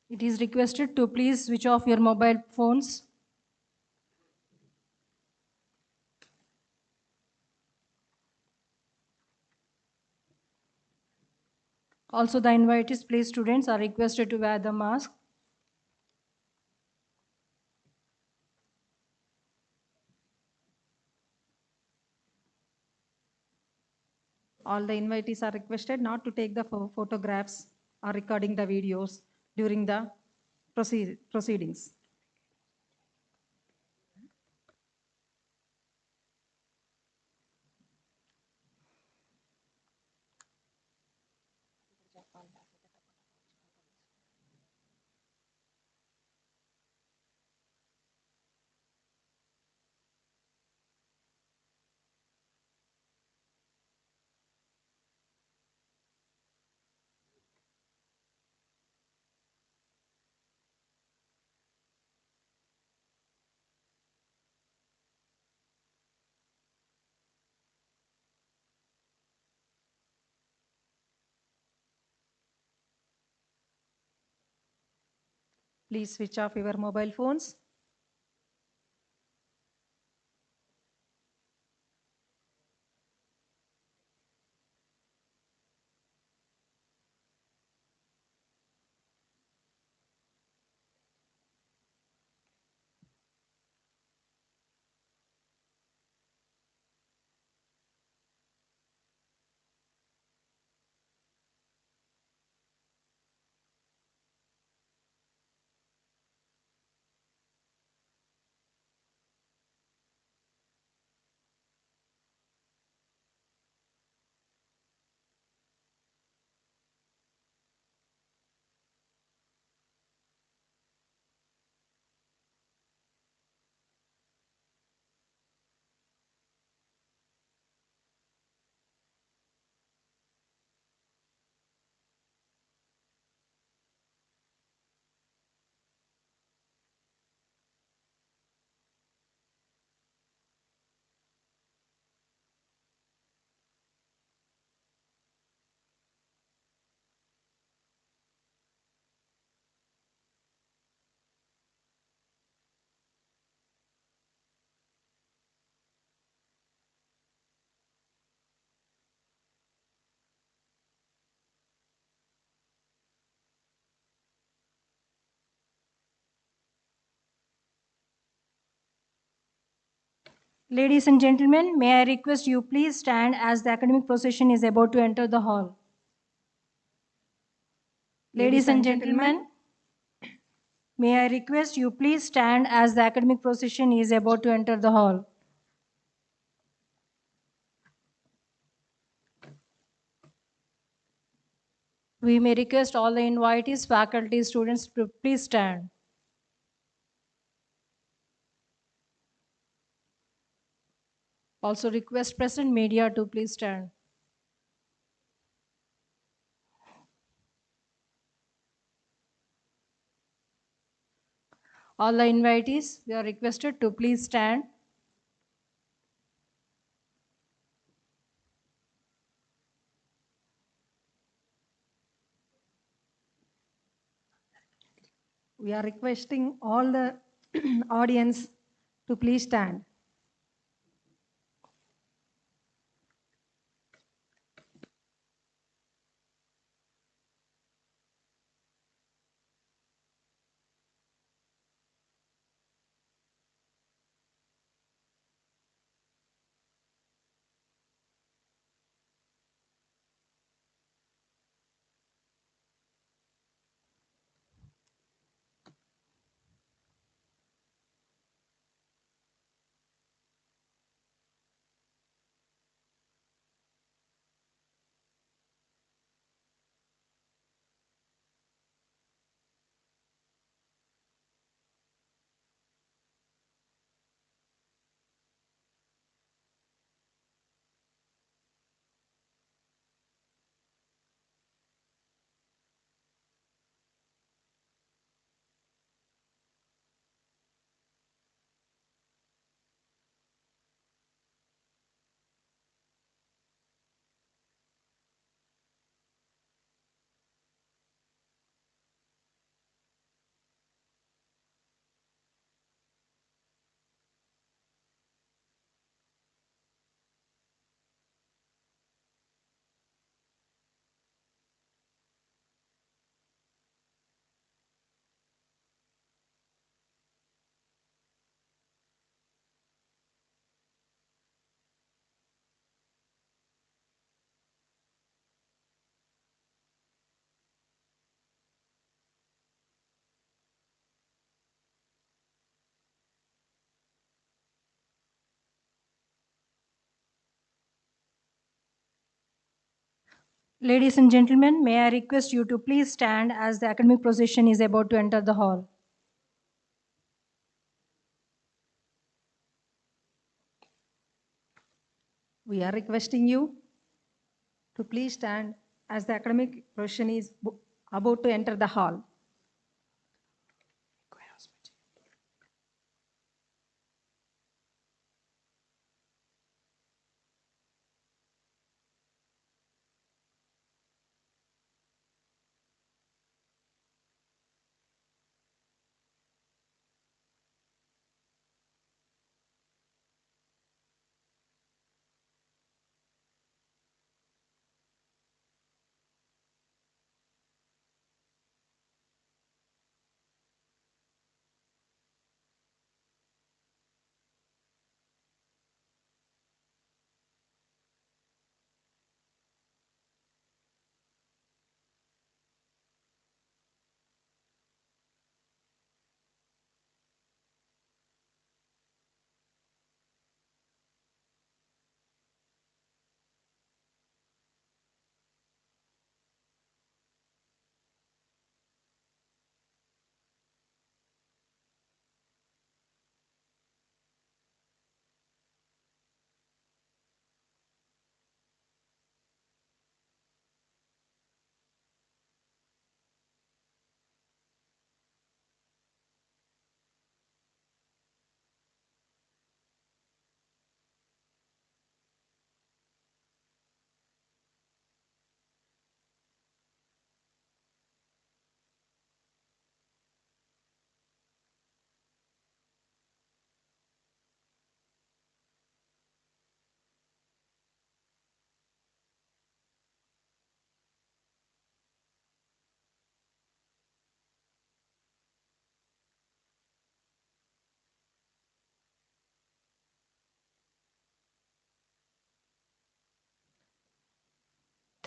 It is requested to please switch off your mobile phones. Also, the invitees, please students are requested to wear the mask. All the invitees are requested not to take the photographs or recording the videos during the proceedings. Please switch off your mobile phones. Ladies and gentlemen, may I request you please stand as the academic procession is about to enter the hall. Ladies and gentlemen, may I request you please stand as the academic procession is about to enter the hall. We may request all the invitees, faculty, students to please stand. Also request press and media to please stand. All the invitees, we are requested to please stand. We are requesting all the audience to please stand. Ladies and gentlemen, may I request you to please stand as the academic procession is about to enter the hall. We are requesting you to please stand as the academic procession is about to enter the hall.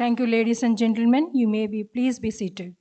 Thank you, ladies and gentlemen. You may be, please be seated.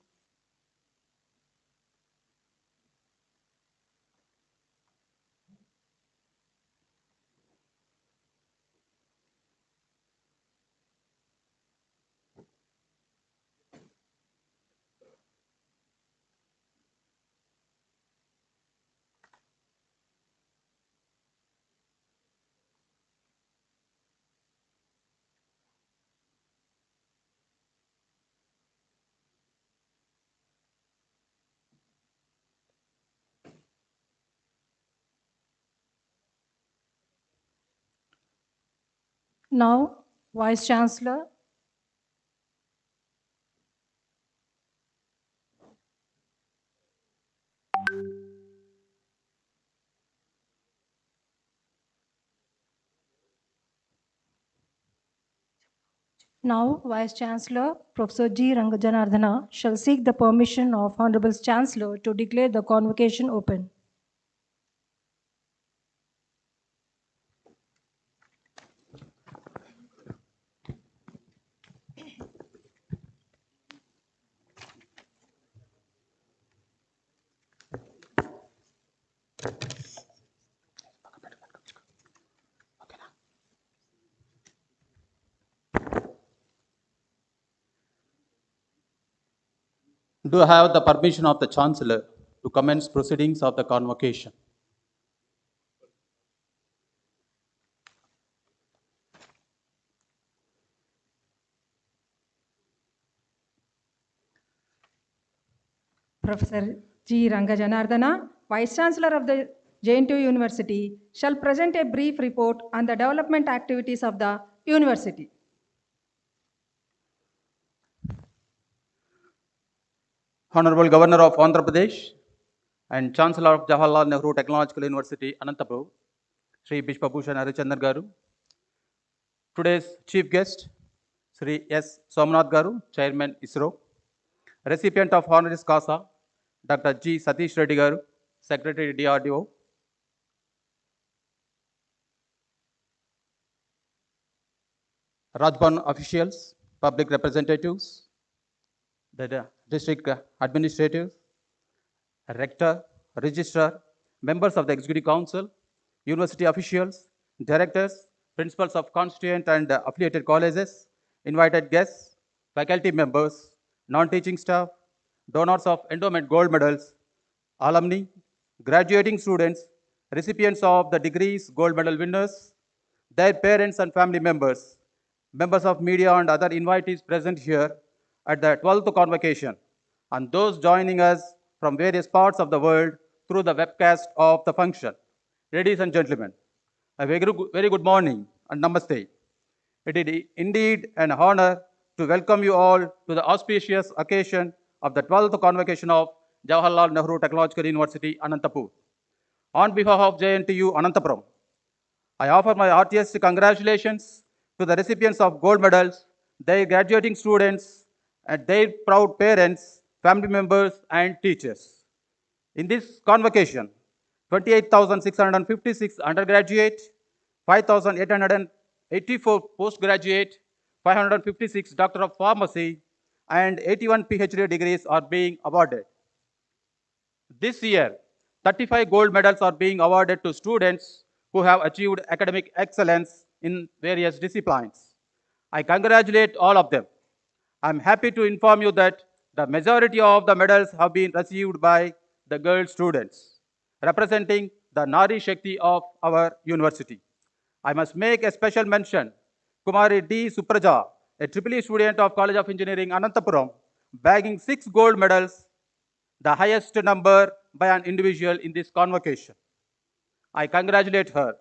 Now, Vice Chancellor. Now, Vice Chancellor Professor G. Rangajanardhana shall seek the permission of Honorable Chancellor to declare the convocation open. Do I have the permission of the Chancellor to commence proceedings of the convocation? Professor G. Rangajanardhana, Vice Chancellor of the JNTUA University, shall present a brief report on the development activities of the university. Honorable Governor of Andhra Pradesh and Chancellor of Jawaharlal Nehru Technological University, Anantapur, Sri Bishpabhushan Harichandran Garu. Today's chief guest, Sri S. Somanath Garu, Chairman ISRO. Recipient of Honoris Causa, Dr. G. Satish Reddy Garu, Secretary DRDO. Rajban officials, public representatives, the district administrators, rector, registrar, members of the executive council, university officials, directors, principals of constituent and affiliated colleges, invited guests, faculty members, non-teaching staff, donors of endowment gold medals, alumni, graduating students, recipients of the degrees gold medal winners, their parents and family members, members of media and other invitees present here at the 12th convocation, and those joining us from various parts of the world through the webcast of the function. Ladies and gentlemen, a very good morning and namaste. It is indeed an honor to welcome you all to the auspicious occasion of the 12th convocation of Jawaharlal Nehru Technological University, Anantapur. On behalf of JNTU Anantapuram, I offer my heartiest congratulations to the recipients of gold medals, their graduating students, and their proud parents, family members, and teachers. In this convocation, 28,656 undergraduate, 5,884 postgraduate, 556 Doctor of Pharmacy, and 81 PhD degrees are being awarded. This year, 35 gold medals are being awarded to students who have achieved academic excellence in various disciplines. I congratulate all of them. I'm happy to inform you that the majority of the medals have been received by the girl students, representing the Nari Shakti of our university. I must make a special mention, Kumari D. Supraja, a EEE student of College of Engineering, Anantapuram, bagging 6 gold medals, the highest number by an individual in this convocation. I congratulate her.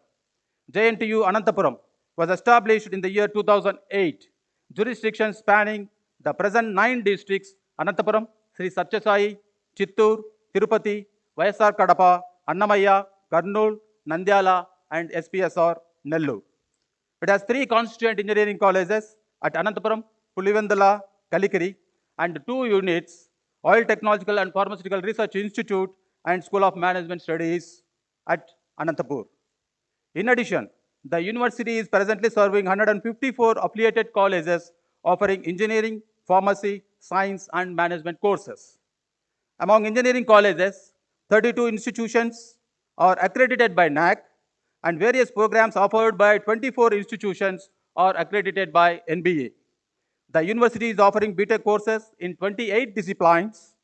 JNTU Anantapuram was established in the year 2008, jurisdiction spanning the present 9 districts: Anantapuram, Sri Satyasai, Chittur, Tirupati, YSR Kadapa, Annamaya, Kurnool, Nandyala, and SPSR Nellore. It has 3 constituent engineering colleges at Anantapuram, Pulivendala, Kalikiri, and 2 units, Oil Technological and Pharmaceutical Research Institute and School of Management Studies at Anantapur. In addition, the university is presently serving 154 affiliated colleges offering engineering, pharmacy, science, and management courses. Among engineering colleges, 32 institutions are accredited by NAC, and various programs offered by 24 institutions are accredited by NBA. The university is offering BTech courses in 28 disciplines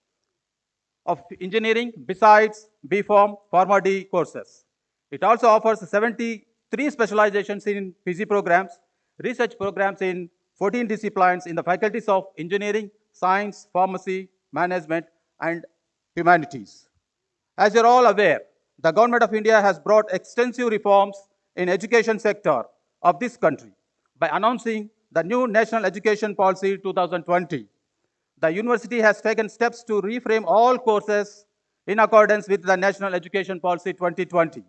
of engineering besides BPharm Pharma D courses. It also offers 73 specializations in PG programs, research programs in 14 disciplines in the faculties of engineering, science, pharmacy, management, and humanities. As you're all aware, the government of India has brought extensive reforms in education sector of this country by announcing the new National Education Policy 2020. The university has taken steps to reframe all courses in accordance with the National Education Policy 2020.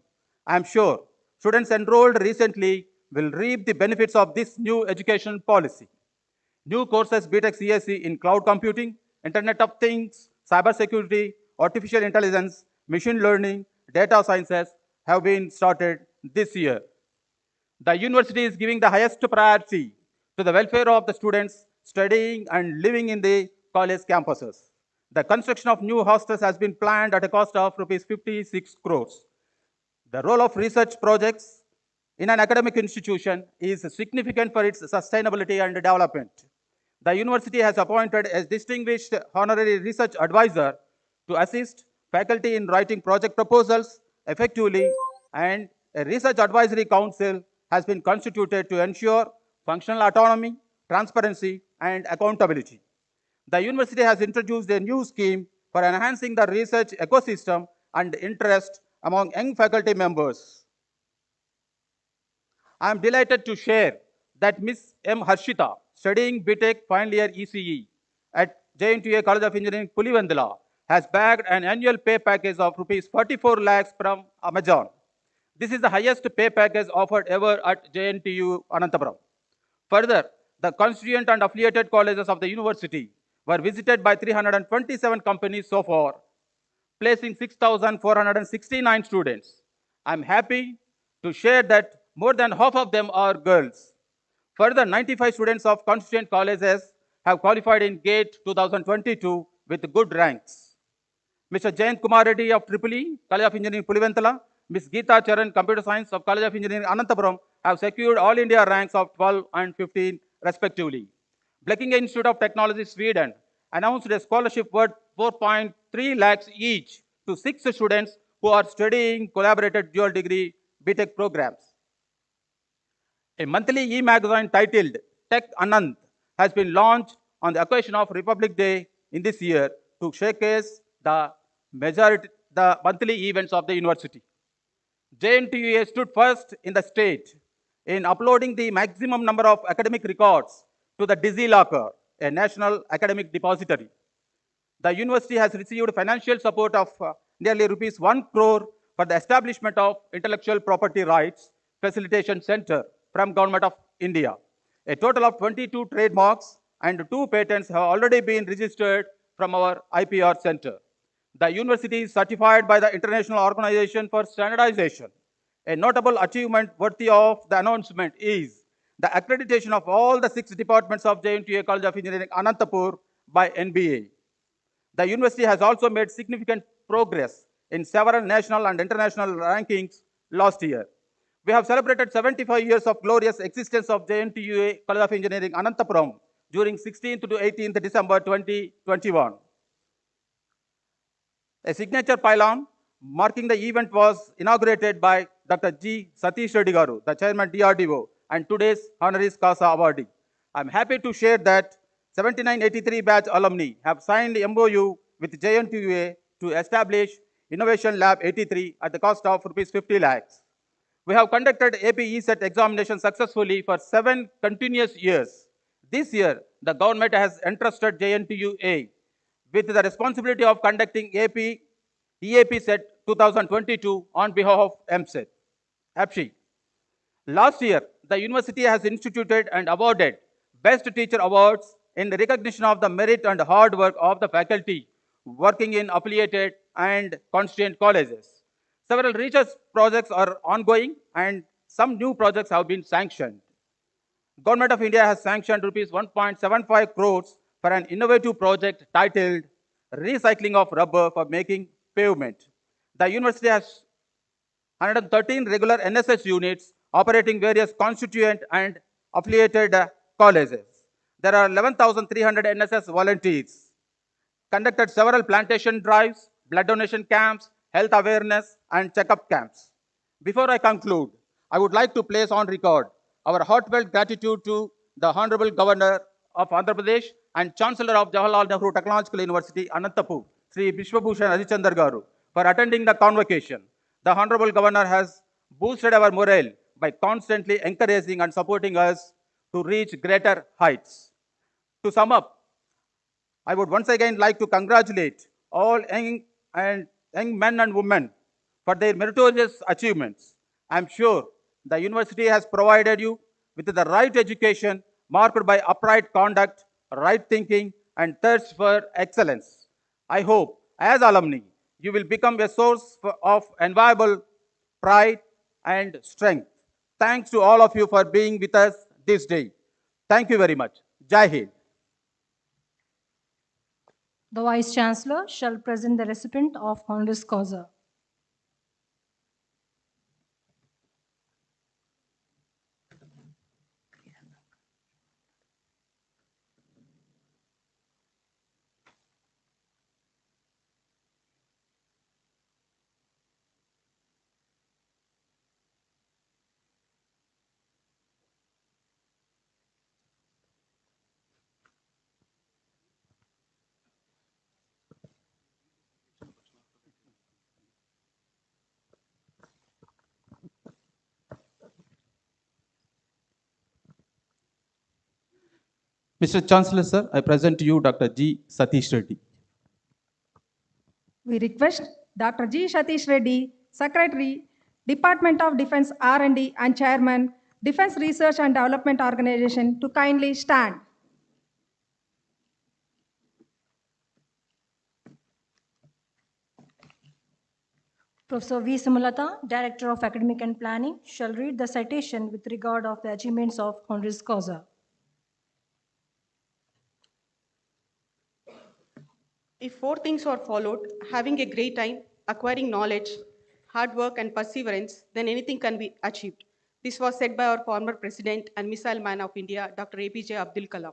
I am sure students enrolled recently will reap the benefits of this new education policy. New courses BTech CSE in cloud computing, Internet of Things, cybersecurity, artificial intelligence, machine learning, data sciences have been started this year. The university is giving the highest priority to the welfare of the students studying and living in the college campuses. The construction of new hostels has been planned at a cost of rupees 56 crores. The role of research projects in an academic institution is significant for its sustainability and development. The university has appointed a distinguished honorary research advisor to assist faculty in writing project proposals effectively, and a research advisory council has been constituted to ensure functional autonomy, transparency, and accountability. The university has introduced a new scheme for enhancing the research ecosystem and interest among young faculty members. I am delighted to share that Ms. M. Harshita, studying BTech final year ECE at JNTUA College of Engineering, Pulivandala, has bagged an annual pay package of rupees 44 lakhs from Amazon. This is the highest pay package offered ever at JNTU Anantapuram. Further, the constituent and affiliated colleges of the university were visited by 327 companies so far, placing 6,469 students. I'm happy to share that more than half of them are girls. Further, 95 students of constituent colleges have qualified in GATE 2022 with good ranks. Mr. Jayant Kumar Reddy of EEE, College of Engineering Pulivantala, Ms. Geeta Charan, Computer Science of College of Engineering Anantapuram have secured All India ranks of 12 and 15 respectively. Blekinge Institute of Technology, Sweden announced a scholarship worth 4.3 lakhs each to 6 students who are studying collaborated dual degree BTech programs. A monthly e-magazine titled Tech Anand has been launched on the occasion of Republic Day in this year to showcase the monthly events of the university. JNTUA stood first in the state in uploading the maximum number of academic records to the DigiLocker, a national academic depository. The university has received financial support of nearly rupees 1 crore for the establishment of Intellectual Property Rights Facilitation Center from Government of India. A total of 22 trademarks and 2 patents have already been registered from our IPR center. The university is certified by the International Organization for Standardization. A notable achievement worthy of the announcement is the accreditation of all the 6 departments of JNTUA College of Engineering, Anantapur by NBA. The university has also made significant progress in several national and international rankings last year. We have celebrated 75 years of glorious existence of JNTUA College of Engineering, Anantapuram during 16th to 18th December 2021. A signature pylon marking the event was inaugurated by Dr. G. Satish Reddy Garu, the chairman DRDO, and today's honoris causa awardee. I'm happy to share that 7983 batch alumni have signed MOU with JNTUA to establish Innovation Lab 83 at the cost of rupees 50 lakhs. We have conducted AP ESET examination successfully for 7 continuous years. This year, the government has entrusted JNTUA with the responsibility of conducting EAP Set 2022 on behalf of MSET, APSHI. Last year, the university has instituted and awarded Best Teacher Awards in recognition of the merit and hard work of the faculty working in affiliated and constituent colleges. Several research projects are ongoing and some new projects have been sanctioned. Government of India has sanctioned rupees 1.75 crores for an innovative project titled Recycling of Rubber for Making Pavement. The university has 113 regular NSS units operating various constituent and affiliated colleges. There are 11,300 NSS volunteers. Conducted several plantation drives, blood donation camps, health awareness, and checkup camps. Before I conclude, I would like to place on record our heartfelt gratitude to the Honorable Governor of Andhra Pradesh and Chancellor of Jawaharlal Nehru Technological University, Anantapur, Sri Vishwabhushan Adichandar Garu, for attending the convocation. The Honorable Governor has boosted our morale by constantly encouraging and supporting us to reach greater heights. To sum up, I would once again like to congratulate all young men and women for their meritorious achievements. I am sure the university has provided you with the right education marked by upright conduct, right thinking, and thirst for excellence. I hope, as alumni, you will become a source of enviable pride and strength. Thanks to all of you for being with us this day. Thank you very much. Jai Hind. The Vice Chancellor shall present the recipient of honoris causa. Mr. Chancellor, sir, I present to you Dr. G. Satish Reddy. We request Dr. G. Satish Reddy, Secretary, Department of Defense R&D and Chairman, Defense Research and Development Organization to kindly stand. Professor V. Simulata, Director of Academic and Planning, shall read the citation with regard of the achievements of honoris causa. If four things are followed, having a great time, acquiring knowledge, hard work, and perseverance, then anything can be achieved. This was said by our former President and Missile Man of India, Dr. APJ Abdul Kalam.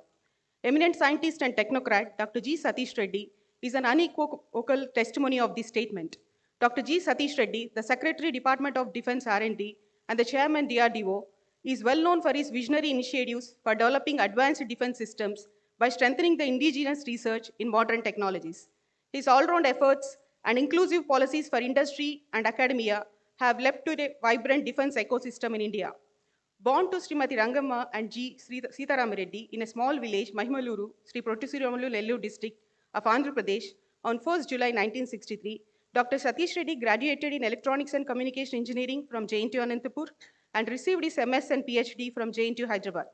Eminent scientist and technocrat, Dr. G. Satish Reddy, is an unequivocal testimony of this statement. Dr. G. Satish Reddy, the Secretary, Department of Defense R&D, and the Chairman, DRDO, is well known for his visionary initiatives for developing advanced defense systems by strengthening the indigenous research in modern technologies. His all-round efforts and inclusive policies for industry and academia have led to a vibrant defense ecosystem in India. Born to Srimati Rangamma and G. Sitaram Reddy in a small village, Mahimaluru, Sri Prottisiramallu, Nellore district of Andhra Pradesh on 1st July 1963, Dr. Satish Reddy graduated in Electronics and Communication Engineering from JNTUA Anantapur and received his MS and PhD from JNTU Hyderabad.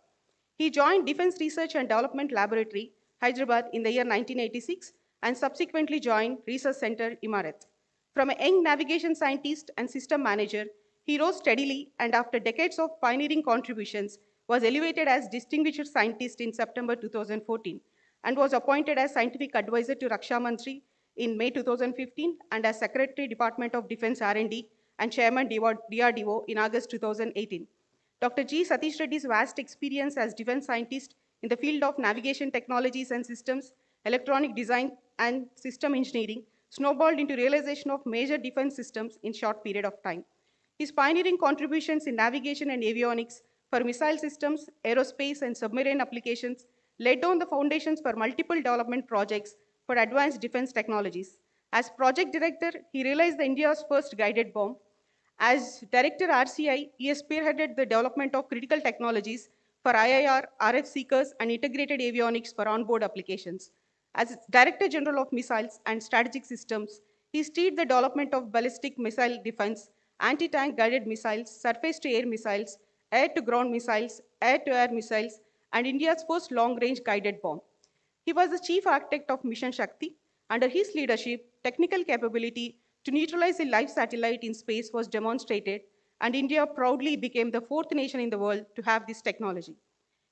He joined Defense Research and Development Laboratory, Hyderabad in the year 1986 and subsequently joined Research Center, Imarat. From a young navigation scientist and system manager, he rose steadily and after decades of pioneering contributions, was elevated as Distinguished Scientist in September 2014 and was appointed as Scientific Advisor to Raksha Mantri in May 2015 and as Secretary, Department of Defense R&D and Chairman, DRDO in August 2018. Dr. G. Satish Reddy's vast experience as defense scientist in the field of navigation technologies and systems, electronic design, and system engineering snowballed into realization of major defense systems in short period of time. His pioneering contributions in navigation and avionics for missile systems, aerospace, and submarine applications laid down the foundations for multiple development projects for advanced defense technologies. As project director, he realized India's first guided bomb. As Director RCI, he has spearheaded the development of critical technologies for IIR, RF seekers, and integrated avionics for onboard applications. As Director General of Missiles and Strategic Systems, he steered the development of ballistic missile defense, anti-tank guided missiles, surface-to-air missiles, air-to-ground missiles, air-to-air missiles, and India's first long-range guided bomb. He was the chief architect of Mission Shakti. Under his leadership, technical capability to neutralize a live satellite in space was demonstrated, and India proudly became the fourth nation in the world to have this technology.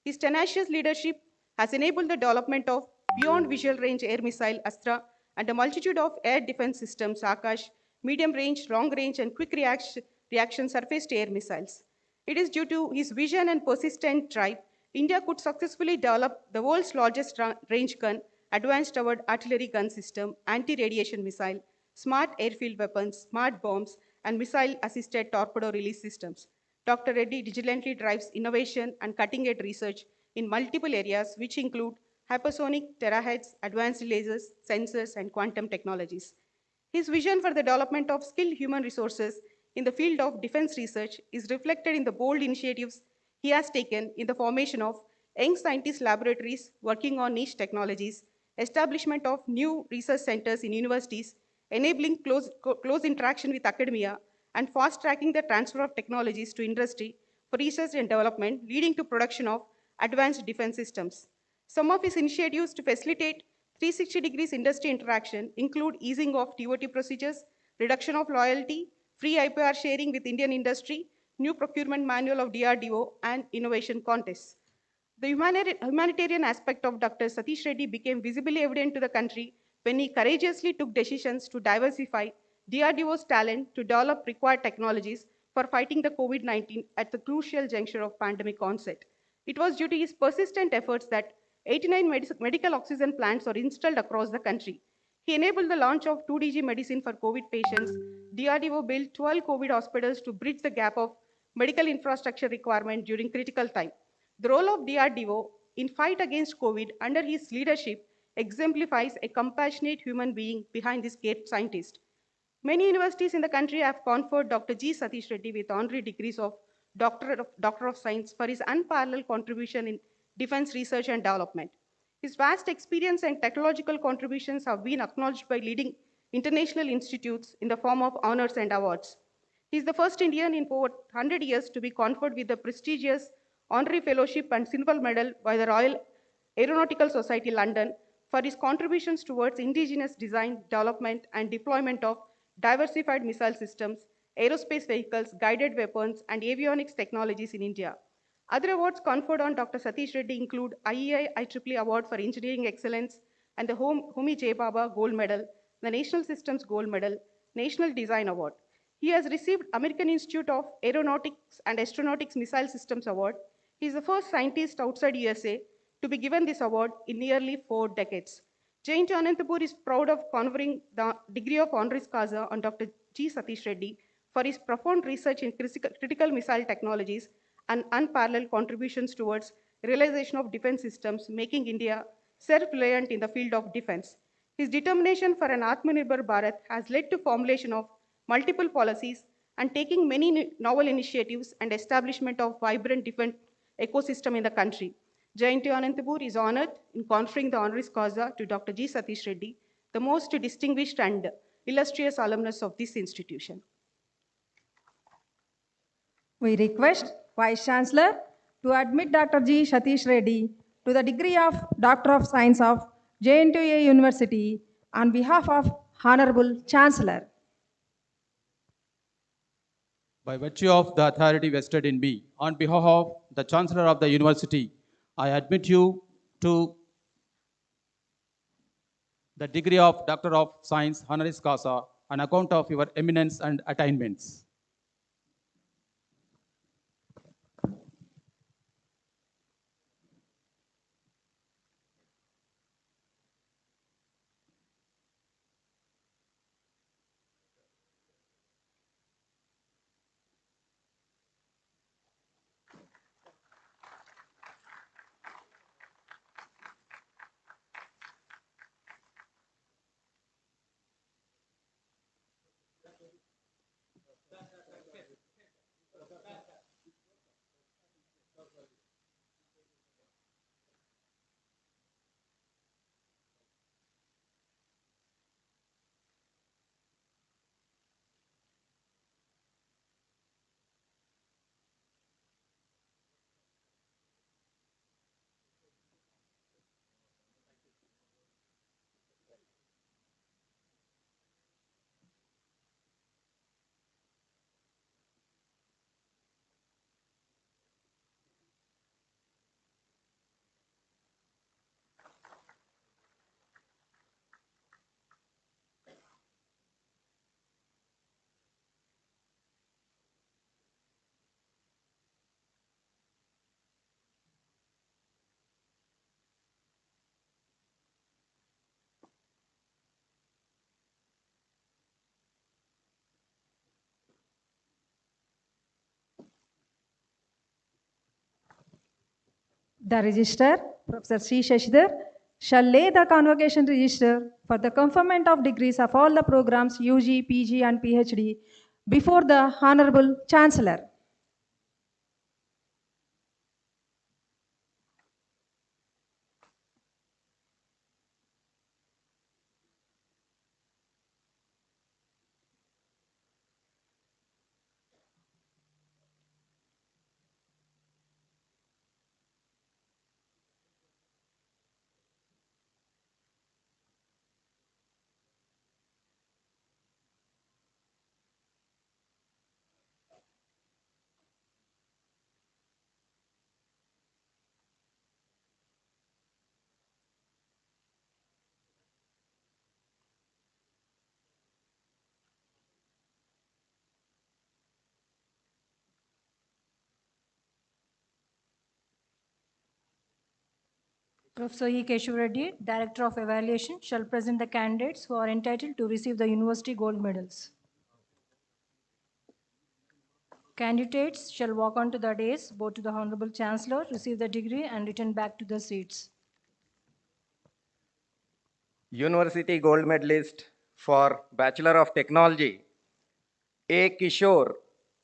His tenacious leadership has enabled the development of beyond visual range air missile Astra and a multitude of air defense systems Akash, medium range, long range, and quick reaction surface to air missiles. It is due to his vision and persistent drive, India could successfully develop the world's largest range gun, advanced towered artillery gun system, anti-radiation missile, smart airfield weapons, smart bombs, and missile-assisted torpedo release systems. Dr. Reddy diligently drives innovation and cutting-edge research in multiple areas, which include hypersonic, terahertz, advanced lasers, sensors, and quantum technologies. His vision for the development of skilled human resources in the field of defense research is reflected in the bold initiatives he has taken in the formation of young scientist laboratories working on niche technologies, establishment of new research centers in universities, enabling close interaction with academia, and fast-tracking the transfer of technologies to industry for research and development, leading to production of advanced defense systems. Some of his initiatives to facilitate 360 degrees industry interaction include easing of TOT procedures, reduction of loyalty, free IPR sharing with Indian industry, new procurement manual of DRDO, and innovation contests. The humanitarian aspect of Dr. Satish Reddy became visibly evident to the country when he courageously took decisions to diversify DRDO's talent to develop required technologies for fighting the COVID-19 at the crucial juncture of pandemic onset. It was due to his persistent efforts that 89 medical oxygen plants were installed across the country. He enabled the launch of 2DG medicine for COVID patients. DRDO built 12 COVID hospitals to bridge the gap of medical infrastructure requirement during critical time. The role of DRDO in fight against COVID under his leadership exemplifies a compassionate human being behind this great scientist. Many universities in the country have conferred Dr. G. Satish Reddy with honorary degrees of Doctor of Science for his unparalleled contribution in defense research and development. His vast experience and technological contributions have been acknowledged by leading international institutes in the form of honors and awards. He is the first Indian in over 100 years to be conferred with the prestigious Honorary Fellowship and Silver Medal by the Royal Aeronautical Society London for his contributions towards indigenous design, development, and deployment of diversified missile systems, aerospace vehicles, guided weapons, and avionics technologies in India. Other awards conferred on Dr. Satish Reddy include IEI IEEE Award for Engineering Excellence and the Homi J. Baba Gold Medal, the National Systems Gold Medal, National Design Award. He has received American Institute of Aeronautics and Astronautics Missile Systems Award. He is the first scientist outside USA to be given this award in nearly 4 decades. JNTUA Anantapur is proud of conferring the degree of honoris causa on Dr. G. Satish Reddy for his profound research in critical missile technologies and unparalleled contributions towards realization of defense systems, making India self-reliant in the field of defense. His determination for an Atmanirbhar Bharat has led to formulation of multiple policies and taking many novel initiatives and establishment of vibrant defense ecosystem in the country. JNTUA Anantapur is honored in conferring the honoris causa to Dr. G. Satish Reddy, the most distinguished and illustrious alumnus of this institution. We request Vice Chancellor to admit Dr. G. Satish Reddy to the degree of Doctor of Science of JNTUA University on behalf of Honorable Chancellor. By virtue of the authority vested in me, on behalf of the Chancellor of the University, I admit you to the degree of Doctor of Science honoris causa on account of your eminence and attainments. The Registrar, Professor C. Shashidhar, shall lay the Convocation Register for the conferment of degrees of all the programs UG, PG and PhD before the Honorable Chancellor. Professor E. Keshav Reddy, Director of Evaluation, shall present the candidates who are entitled to receive the university gold medals. Candidates shall walk onto the dais, bow to the Honorable Chancellor, receive the degree, and return back to the seats. University gold medalist for Bachelor of Technology, A. Kishore,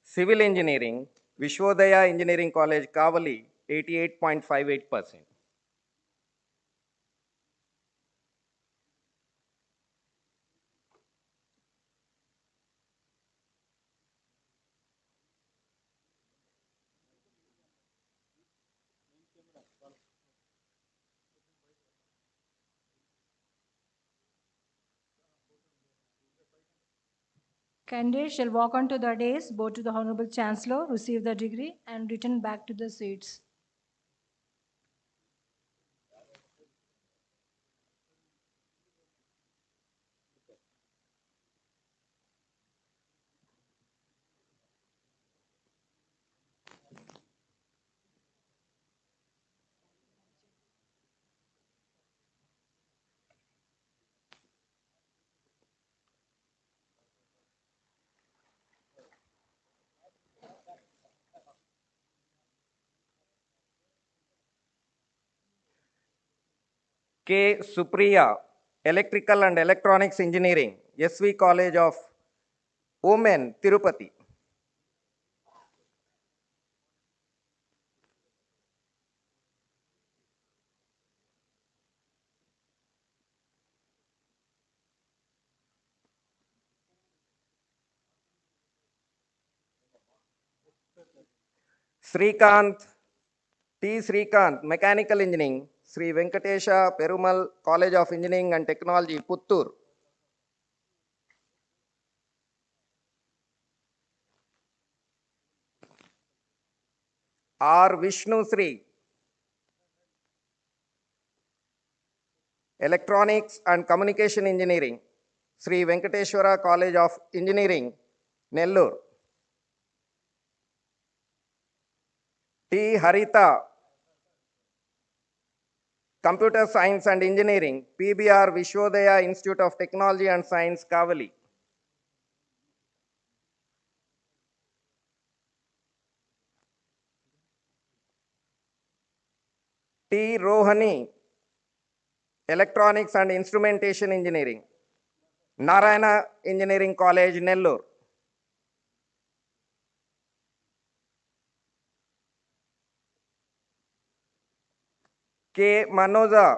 Civil Engineering, Vishwodaya Engineering College, Kavali, 88.58%. Candidates shall walk onto the dais, bow to the Honorable Chancellor, receive the degree, and return back to the seats. K. Supriya, Electrical and Electronics Engineering, SV College of Women, Tirupati. Srikanth, T. Srikanth, Mechanical Engineering, Sri Venkatesha Perumal College of Engineering and Technology, Puttur. R. Vishnu Sri, Electronics and Communication Engineering, Sri Venkateshwara College of Engineering, Nellore. T. Harita, Computer Science and Engineering, PBR Vishwodaya Institute of Technology and Science, Kavali. T. Rohani, Electronics and Instrumentation Engineering, Narayana Engineering College, Nellore. K. Manoja,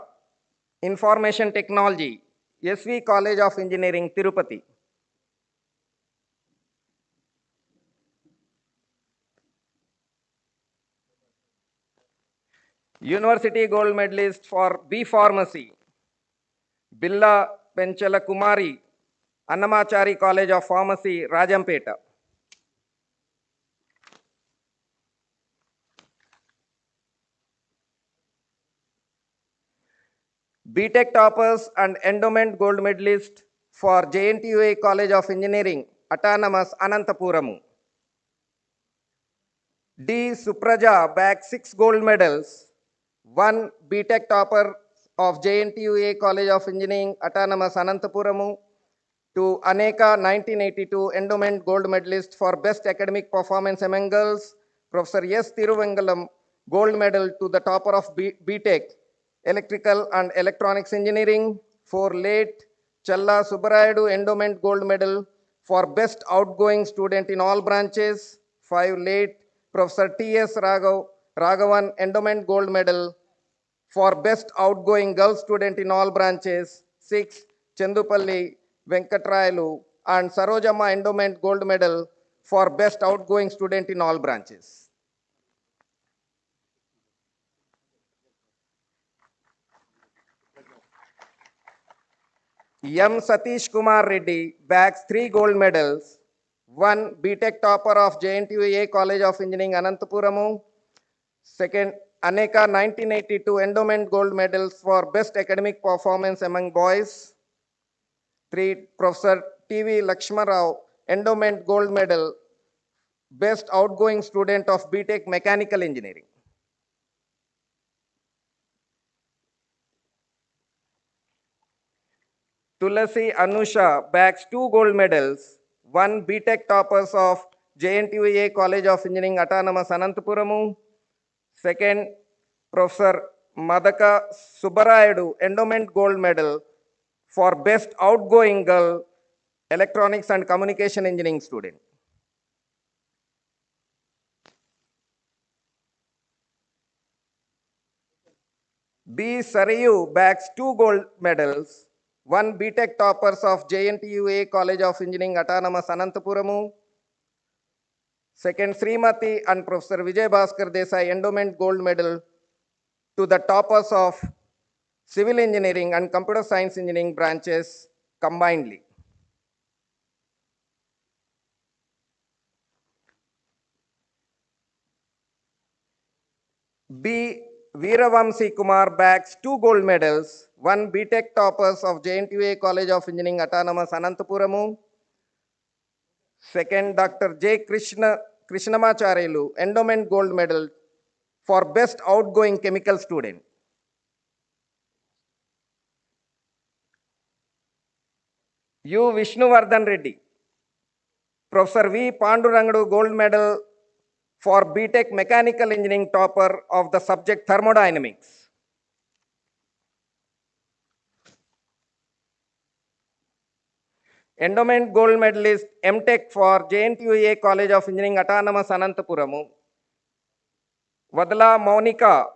Information Technology, SV College of Engineering, Tirupati. University Gold Medalist for B Pharmacy, Billa Penchala Kumari, Annamachari College of Pharmacy, Rajampeta. BTech toppers and endowment gold medalist for JNTUA College of Engineering, Autonomous, Anantapuramu. D. Supraja bagged 6 gold medals. 1. BTech topper of JNTUA College of Engineering, Autonomous, Anantapuramu. 2. Aneka 1982 endowment gold medalist for best academic performance among girls, Professor S. Thiruvengalam, gold medal to the topper of BTech, Electrical and Electronics Engineering. 4, late Challa Subbarayadu Endowment Gold Medal for Best Outgoing Student in all branches. 5, late Professor T.S. Raghavan Endowment Gold Medal for Best Outgoing Girl Student in all branches. 6, Chendupalli Venkatrayulu and Sarojamma Endowment Gold Medal for Best Outgoing Student in all branches. M. Satish Kumar Reddy bags 3 gold medals. 1, BTech topper of JNTUA College of Engineering, Anantapuramu. 2nd, Aneka 1982 endowment gold medals for best academic performance among boys. 3, Professor T.V. Lakshmarao endowment gold medal, best outgoing student of BTech Mechanical Engineering. Tulasi Anusha bags 2 gold medals. 1, BTech toppers of JNTUA College of Engineering, Autonomous, Anantapuramu. 2nd, Professor Madaka Subbarayadu endowment gold medal for best outgoing girl electronics and communication engineering student. B. Sarayu bags 2 gold medals. 1, BTech toppers of JNTUA College of Engineering, Autonomous, Anantapuramu. 2nd, Srimati and Professor Vijay Bhaskar Desai endowment gold medal to the toppers of Civil Engineering and Computer Science Engineering branches combinedly. B. Veeravamsi Kumar bags 2 gold medals. 1, BTech toppers of JNTUA College of Engineering, Autonomous, Anantapuramu. 2nd, Dr. J. Krishnamacharyalu endowment gold medal for best outgoing chemical student. U. Vishnuvardhan Reddy, Professor V. Pandurangadu gold medal for BTech Mechanical Engineering topper of the subject thermodynamics. Endowment gold medalist MTech for JNTUA College of Engineering, Autonomous, Anantapuramu. Vadala Monica,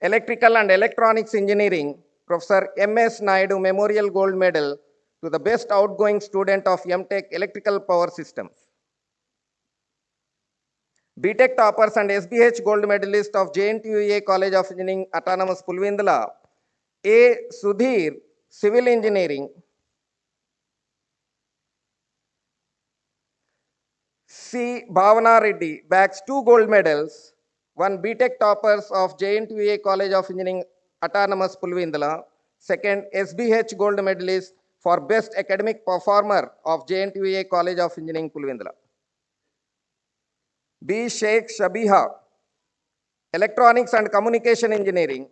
Electrical and Electronics Engineering, Professor M.S. Naidu Memorial Gold Medal to the best outgoing student of MTech Electrical Power Systems. BTech toppers and SBH gold medalist of JNTUA College of Engineering, Autonomous, Pulvindala, A. Sudhir, Civil Engineering. C. Bhavana Reddy bags 2 gold medals. 1, BTech toppers of JNTUA College of Engineering, Autonomous, Pulvindala. 2nd, SBH gold medalist for best academic performer of JNTUA College of Engineering, Pulvindala. B. Sheikh Shabiha, Electronics and Communication Engineering.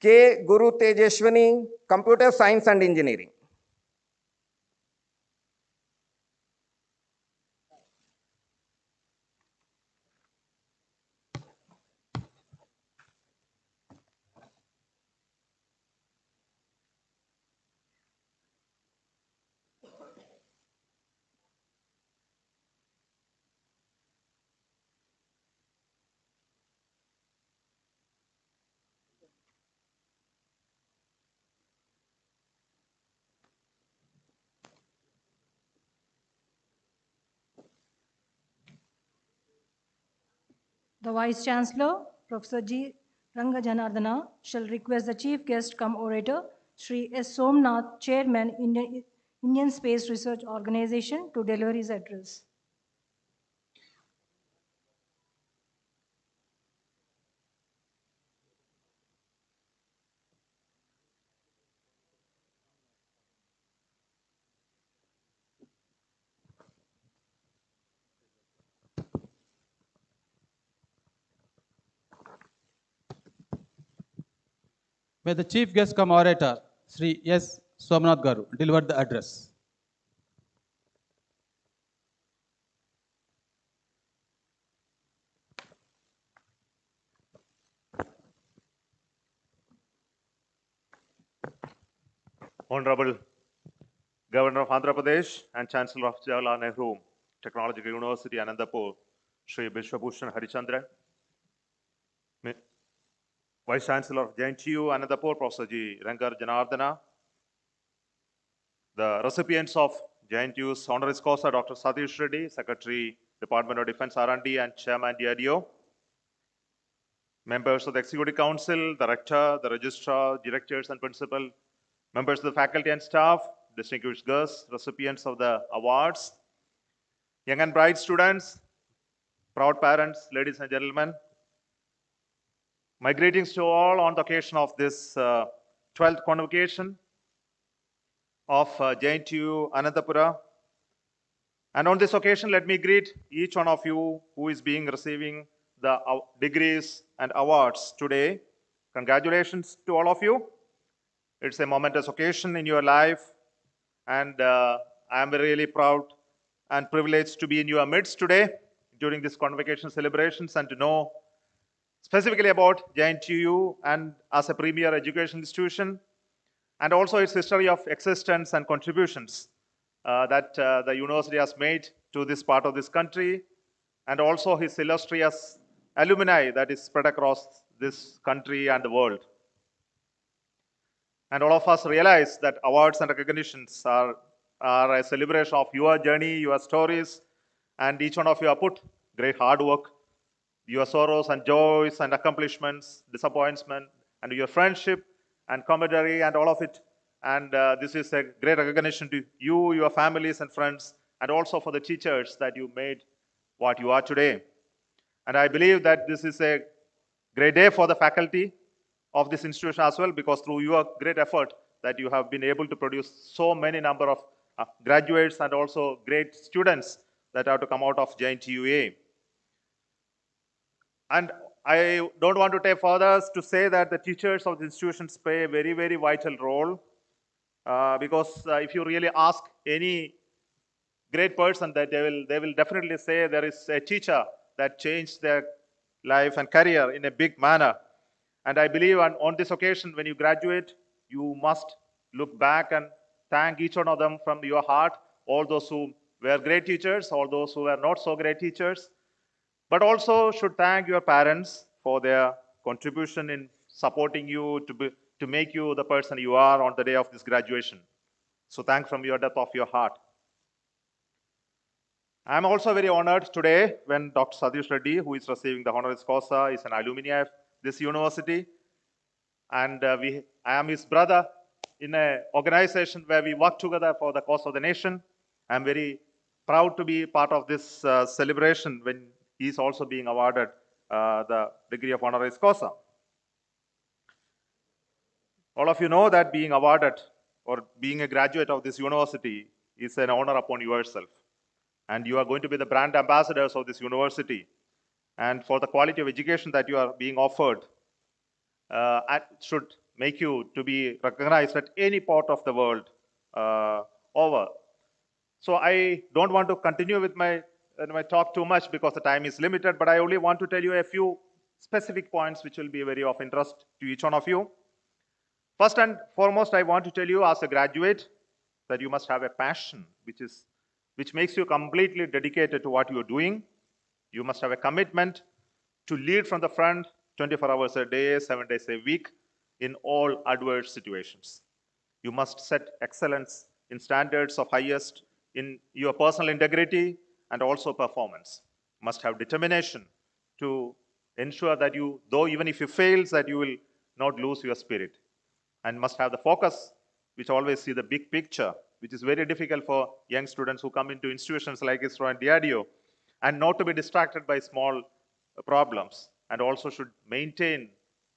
K. Guru Tejeshwani, Computer Science and Engineering. The Vice Chancellor, Professor G. Rangajanardana, shall request the Chief Guest cum orator, Sri S. Somnath, Chairman, Indian Space Research Organization, to deliver his address. May the chief guest cum orator, Sri S. Somnath Garu delivered the address. Honorable Governor of Andhra Pradesh and Chancellor of Jawaharlal Nehru Technological University, Anandapur, Shri Bishwabhushan Harichandran, Vice Chancellor of JNTU Anandapur, Professor G. Rangar Janardana, the recipients of JNTU's honoris causa, Dr. Satish Reddy, Secretary, Department of Defense R&D and Chairman DRDO, members of the Executive Council, the Rector, the Registrar, Directors and Principal, members of the faculty and staff, distinguished guests, recipients of the awards, young and bright students, proud parents, ladies and gentlemen, my greetings to all on the occasion of this 12th convocation of JNTU Anantapura. And on this occasion, let me greet each one of you who is receiving the degrees and awards today. Congratulations to all of you. It's a momentous occasion in your life, and I am really proud and privileged to be in your midst today during this convocation celebrations and to know specifically about JNTU and as a premier education institution, and also its history of existence and contributions that the university has made to this part of this country, and also his illustrious alumni that is spread across this country and the world. And all of us realize that awards and recognitions are a celebration of your journey, your stories, and each one of you have put great hard work, your sorrows and joys and accomplishments, disappointment, and your friendship and camaraderie and all of it. And this is a great recognition to you, your families and friends, and also for the teachers that you made what you are today. And I believe that this is a great day for the faculty of this institution as well, because through your great effort that you have been able to produce so many number of graduates and also great students that have to come out of JNTUA. And I don't want to take further to say that the teachers of the institutions play a very, very vital role, because if you really ask any great person, that they will definitely say there is a teacher that changed their life and career in a big manner. And I believe on this occasion, when you graduate, you must look back and thank each one of them from your heart, all those who were great teachers, all those who were not so great teachers, but also should thank your parents for their contribution in supporting you to make you the person you are on the day of this graduation. So thank from your depth of your heart. I'm also very honored today when Dr. Satish Reddy, who is receiving the honoris causa, is an alumni of this university. And I am his brother in an organization where we work together for the cause of the nation. I'm very proud to be part of this celebration when he's also being awarded the degree of honoris causa. All of you know that being awarded or being a graduate of this university is an honor upon yourself. And you are going to be the brand ambassadors of this university. And for the quality of education that you are being offered, it should make you to be recognized at any part of the world over. So I don't want to continue with my talk too much because the time is limited, but I only want to tell you a few specific points which will be very of interest to each one of you. First and foremost, I want to tell you as a graduate that you must have a passion which makes you completely dedicated to what you are doing. You must have a commitment to lead from the front 24 hours a day, 7 days a week in all adverse situations. You must set excellence in standards of highest in your personal integrity and also performance. You must have determination to ensure that you, though even if you fail, that you will not lose your spirit. And must have the focus, which always see the big picture, which is very difficult for young students who come into institutions like ISRO and DRDO, and not to be distracted by small problems, and also should maintain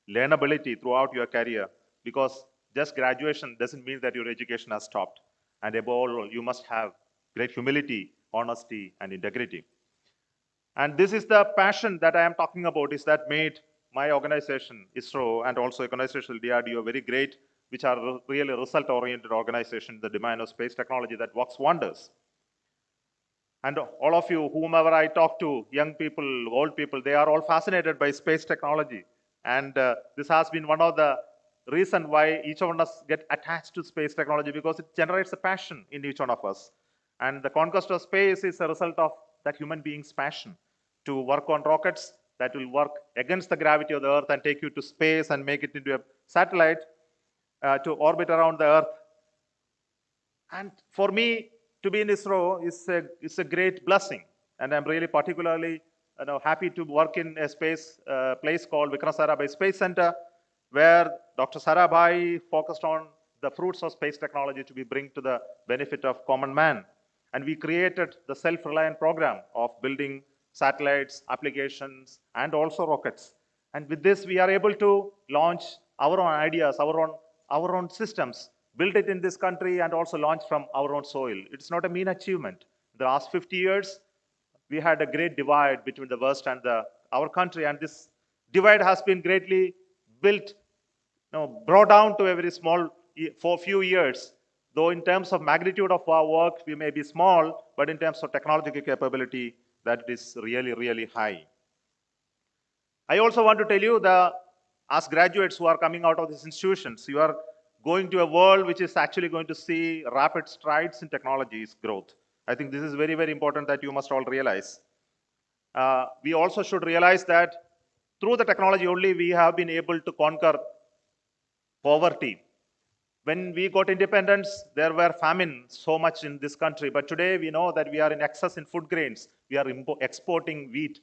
learnability throughout your career, because just graduation doesn't mean that your education has stopped. And above all, you must have great humility, honesty, and integrity. And this is the passion that I am talking about, is that made my organization, ISRO, and also organization DRDO very great which are really result-oriented organizations in the domain of space technology that works wonders. And all of you, whomever I talk to, young people, old people, they are all fascinated by space technology. And this has been one of the reasons why each one of us get attached to space technology, because it generates a passion in each one of us. And the conquest of space is a result of that human being's passion to work on rockets that will work against the gravity of the Earth and take you to space and make it into a satellite to orbit around the Earth. And for me, to be in ISRO is a great blessing. And I'm really particularly happy to work in a space place called Vikram Sarabhai Space Center, where Dr. Sarabhai focused on the fruits of space technology to be bring to the benefit of common man. And we created the self-reliant program of building satellites, applications, and also rockets. And with this, we are able to launch our own ideas, our own systems, build it in this country, and also launch from our own soil. It's not a mean achievement. In the last 50 years, we had a great divide between the West and our country, and this divide has been greatly built, brought down to a very small for a few years. Though in terms of magnitude of our work, we may be small, but in terms of technological capability, that is really, really high. I also want to tell you that as graduates who are coming out of these institutions, you are going to a world which is actually going to see rapid strides in technology's growth. I think this is very, very important that you must all realize. We also should realize that through the technology only, we have been able to conquer poverty. When we got independence, there were famines so much in this country. But today, we know that we are in excess in food grains. We are exporting wheat.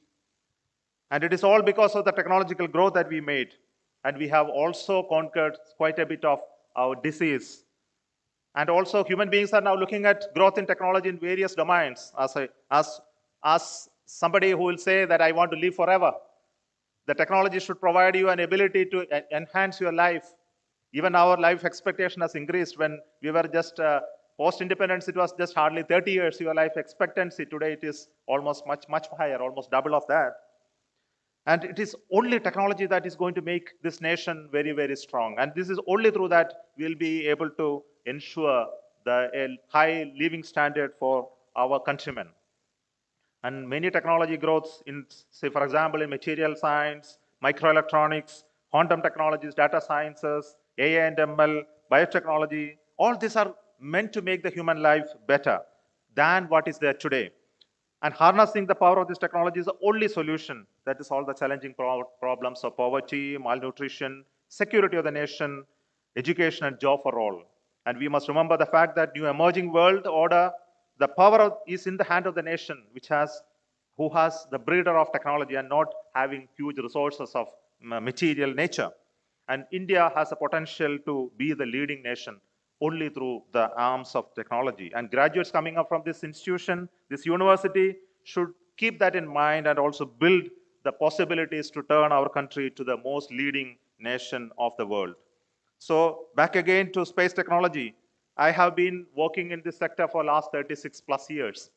And it is all because of the technological growth that we made. And we have also conquered quite a bit of our disease. And also, human beings are now looking at growth in technology in various domains. As somebody who will say that I want to live forever, the technology should provide you an ability to enhance your life. Even our life expectation has increased. When we were just post-independence, it was just hardly 30 years, your life expectancy. Today, it is almost much higher, almost double of that. And it is only technology that is going to make this nation very, very strong. And this is only through that we'll be able to ensure a high living standard for our countrymen. And many technology growths in, say, for example, in material science, microelectronics, quantum technologies, data sciences, AI and ML, biotechnology, all these are meant to make the human life better than what is there today. And harnessing the power of this technology is the only solution that is solve the challenging problems of poverty, malnutrition, security of the nation, education and job for all. And we must remember the fact that new emerging world order, the power is in the hand of the nation, who has the breeder of technology and not having huge resources of material nature. And India has a potential to be the leading nation only through the arms of technology. And graduates coming up from this institution, this university, should keep that in mind and also build the possibilities to turn our country to the most leading nation of the world. So back again to space technology. I have been working in this sector for the last 36 plus years.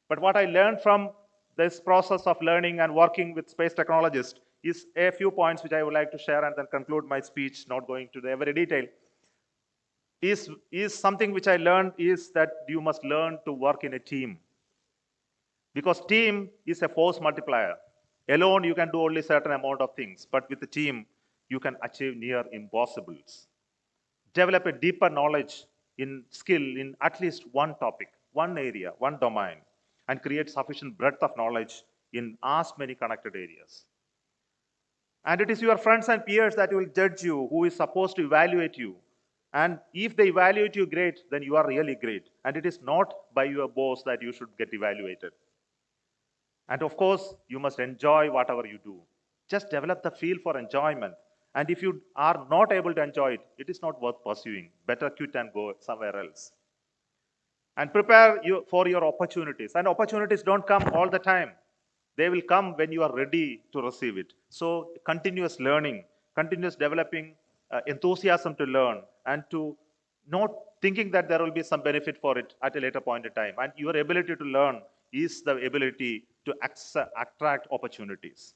But what I learned from this process of learning and working with space technologists is a few points which I would like to share and then conclude my speech, not going to every detail. Is something which I learned is that you must learn to work in a team. Because team is a force multiplier. Alone, you can do only certain amount of things, but with a team, you can achieve near impossibles. Develop a deeper knowledge in skill in at least one topic, one area, one domain, and create sufficient breadth of knowledge in as many connected areas. And it is your friends and peers that will judge you, who is supposed to evaluate you. And if they evaluate you great, then you are really great. And it is not by your boss that you should get evaluated. And of course, you must enjoy whatever you do. Just develop the feel for enjoyment. And if you are not able to enjoy it, it is not worth pursuing. Better quit and go somewhere else. And prepare for your opportunities. And opportunities don't come all the time. They will come when you are ready to receive it. So continuous learning, continuous developing enthusiasm to learn, and to not thinking that there will be some benefit for it at a later point in time. And your ability to learn is the ability to attract opportunities.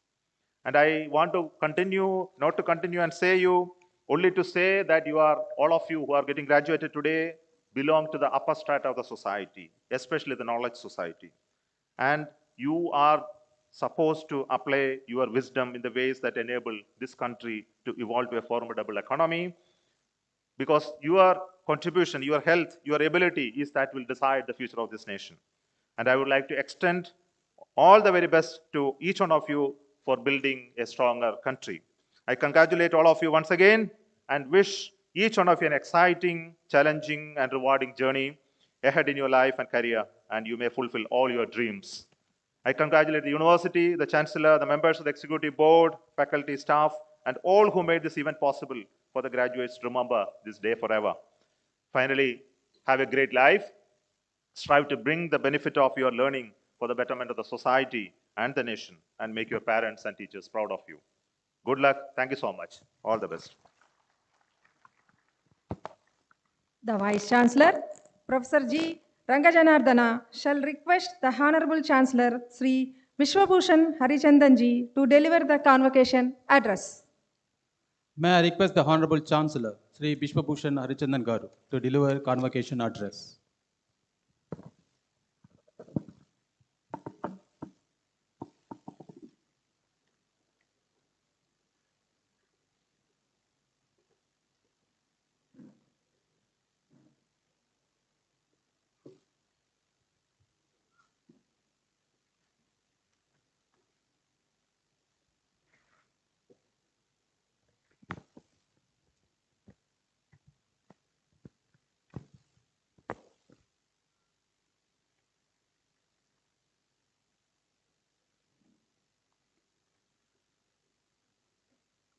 And I want to continue, not to continue and say you, only to say that all of you who are getting graduated today belong to the upper strata of the society, especially the knowledge society. And you are supposed to apply your wisdom in the ways that enable this country to evolve to a formidable economy, because your contribution, your health, your ability is that will decide the future of this nation. And I would like to extend all the very best to each one of you for building a stronger country. I congratulate all of you once again and wish each one of you an exciting, challenging, and rewarding journey ahead in your life and career, and you may fulfill all your dreams. I congratulate the university, the chancellor, the members of the executive board, faculty, staff, and all who made this event possible for the graduates to remember this day forever. Finally, have a great life. Strive to bring the benefit of your learning for the betterment of the society and the nation, and make your parents and teachers proud of you. Good luck. Thank you so much. All the best. The Vice Chancellor, Professor G. Rangajanardana, shall request the Honorable Chancellor, Sri Vishwabhushan Harichandanji, to deliver the convocation address. May I request the Honorable Chancellor, Sri Vishwabhushan Harichandan Garu, to deliver convocation address.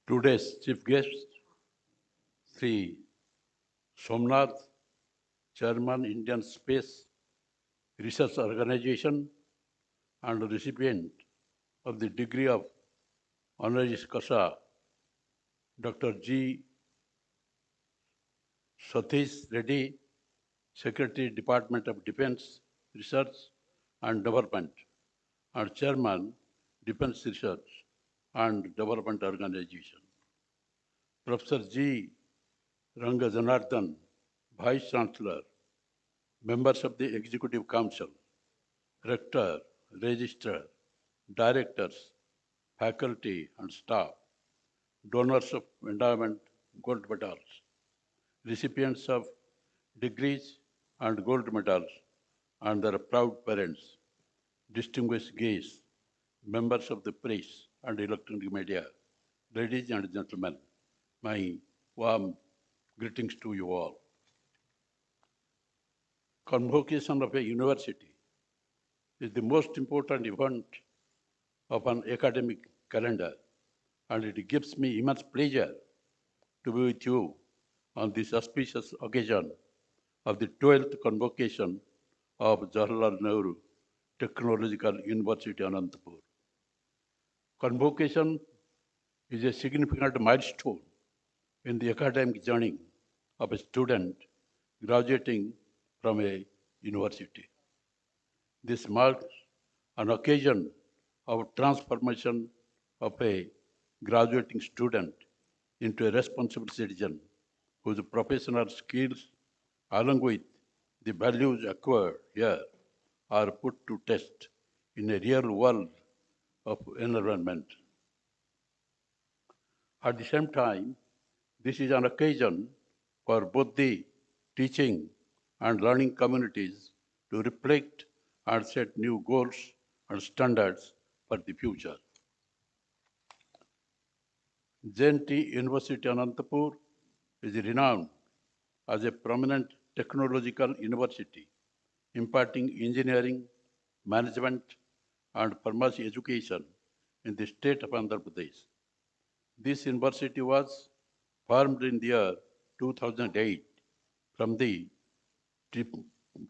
Today's chief guest, Sri Somnath, Chairman, Indian Space Research Organization and recipient of the degree of honoris causa, Dr. G. Satish Reddy, Secretary, Department of Defense Research and Development, and Chairman, Defense Research and Development Organization. Professor G. Rangajanardhan, Vice Chancellor, members of the Executive Council, Rector, Registrar, Directors, faculty and staff, donors of endowment gold medals, recipients of degrees and gold medals, and their proud parents, distinguished guests, members of the press and electronic media, ladies and gentlemen, my warm greetings to you all. Convocation of a university is the most important event of an academic calendar, and it gives me immense pleasure to be with you on this auspicious occasion of the 12th convocation of Jawaharlal Nehru Technological University, Anantapur. Convocation is a significant milestone in the academic journey of a student graduating from a university. This marks an occasion of transformation of a graduating student into a responsible citizen whose professional skills, along with the values acquired here, are put to test in a real world of environment. At the same time, this is an occasion for both the teaching and learning communities to reflect and set new goals and standards for the future. JNTUA University Anantapur is renowned as a prominent technological university, imparting engineering, management, and pharmacy education in the state of Andhra Pradesh. This university was formed in the year 2008 from the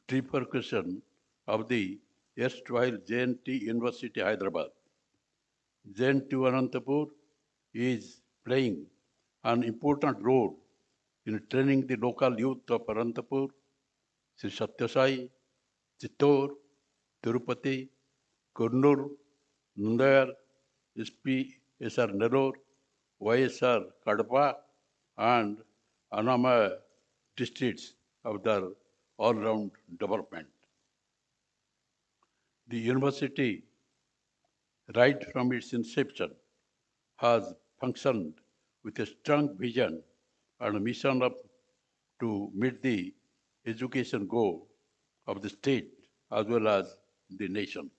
trifurcation of the erstwhile JNTUA University Hyderabad. JNTUA Anantapur is playing an important role in training the local youth of Anantapur, Sri Satyasai, Chittor, Tirupati, Kurnool, Nandayar, SPSR Nellore, YSR Kadapa, and Anama districts of their all-round development. The university, right from its inception, has functioned with a strong vision and a mission to meet the education goal of the state as well as the nation.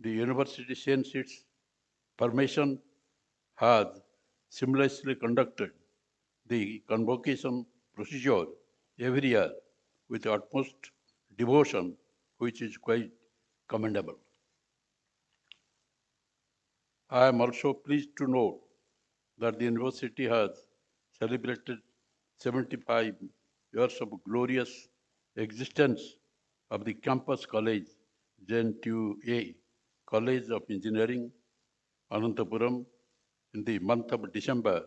The university, since its formation, has seamlessly conducted the convocation procedure every year with utmost devotion, which is quite commendable. I am also pleased to note that the university has celebrated 75 years of glorious existence of the campus college, JNTUA College of Engineering, Anantapuram, in the month of December,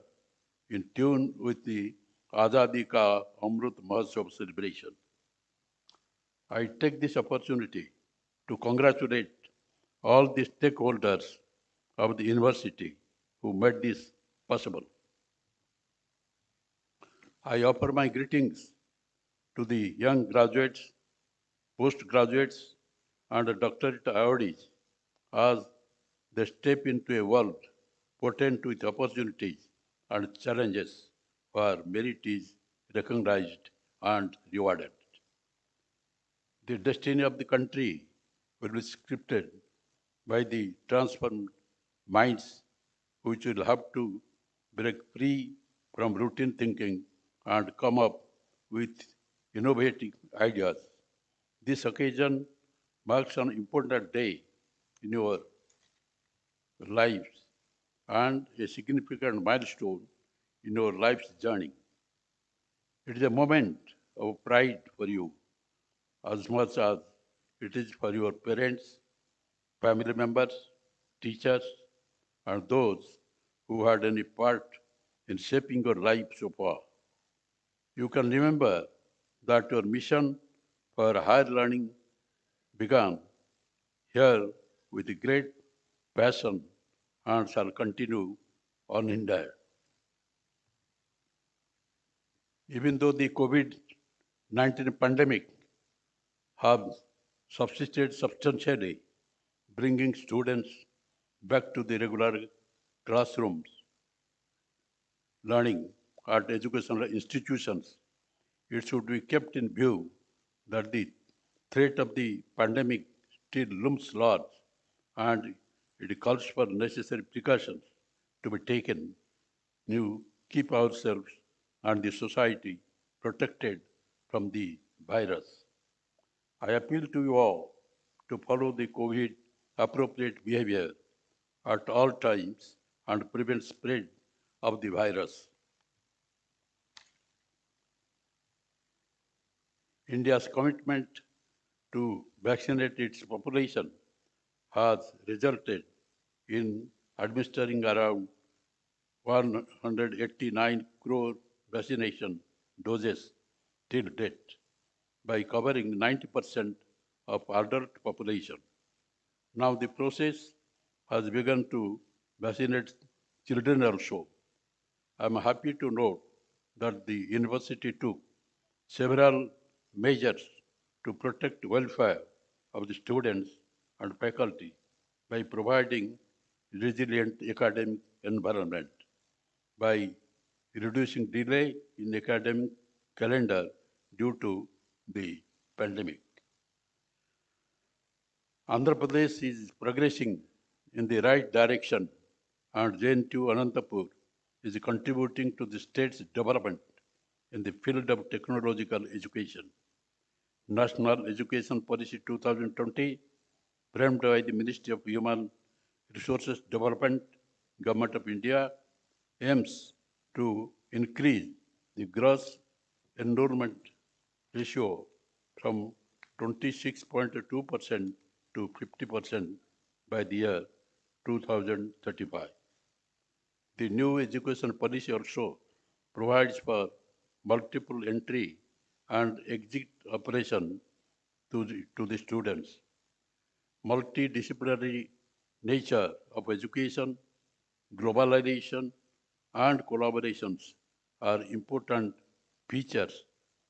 in tune with the Azadi Ka Amrit Mahotsav celebration. I take this opportunity to congratulate all the stakeholders of the university who made this possible. I offer my greetings to the young graduates, postgraduates, and doctorate awardees as they step into a world potent with opportunities and challenges where merit is recognized and rewarded. The destiny of the country will be scripted by the transformed minds which will have to break free from routine thinking and come up with innovative ideas. This occasion marks an important day in your lives and a significant milestone in your life's journey. It is a moment of pride for you as much as it is for your parents, family members, teachers, and those who had any part in shaping your life so far. You can remember that your mission for higher learning began here with great passion and shall continue unhindered. Even though the COVID-19 pandemic has subsisted substantially, bringing students back to the regular classrooms, learning at educational institutions, it should be kept in view that the threat of the pandemic still looms large and it calls for necessary precautions to be taken to keep ourselves and the society protected from the virus. I appeal to you all to follow the COVID appropriate behavior at all times and prevent spread of the virus. India's commitment to vaccinate its population has resulted in administering around 189 crore vaccination doses till date by covering 90% of adult population. Now the process has begun to vaccinate children also. I am happy to note that the university took several measures to protect welfare of the students and faculty by providing resilient academic environment, by reducing delay in academic calendar due to the pandemic. Andhra Pradesh is progressing in the right direction and JNTUA Anantapur is contributing to the state's development in the field of technological education. National Education Policy 2020, framed by the Ministry of Human Resources Development, Government of India, aims to increase the gross enrollment ratio from 26.2% to 50% by the year 2035. The new education policy also provides for multiple entry and exit operation to the students. Multidisciplinary nature of education, globalization, and collaborations are important features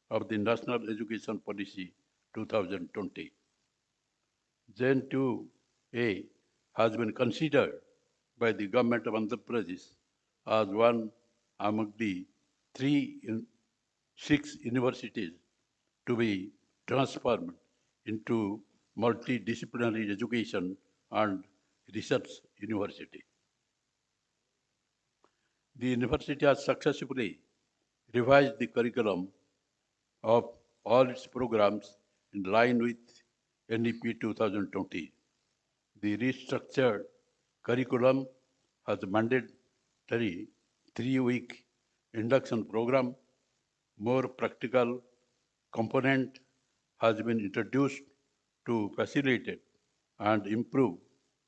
of the National Education Policy 2020. JNTUA has been considered by the government of Andhra Pradesh as one among the six universities to be transformed into multidisciplinary education and research university. The university has successfully revised the curriculum of all its programs in line with NEP 2020. The restructured curriculum has a mandatory 3-week induction program. More practical component has been introduced to facilitate and improve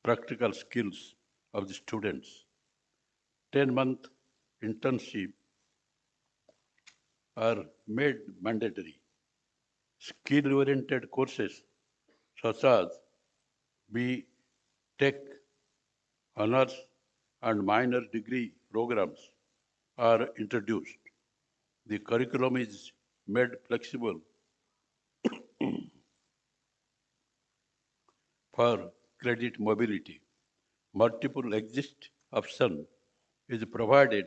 practical skills of the students. 10-month internship are made mandatory. Skill-oriented courses such as B.Tech, honors, and minor degree programs are introduced. The curriculum is made flexible for credit mobility. Multiple exit option is provided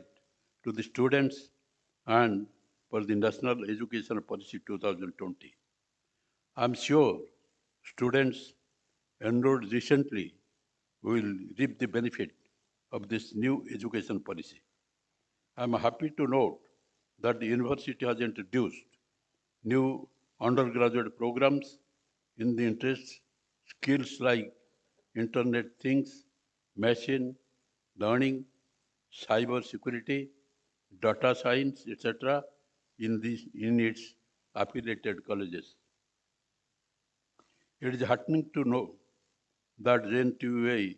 to the students and for the National Education Policy 2020. I'm sure students enrolled recently will reap the benefit of this new education policy. I'm happy to note that the university has introduced new undergraduate programs in the interest skills like Internet Things, machine learning, cyber security, data science, etc. in its affiliated colleges. It is heartening to know that JNTUA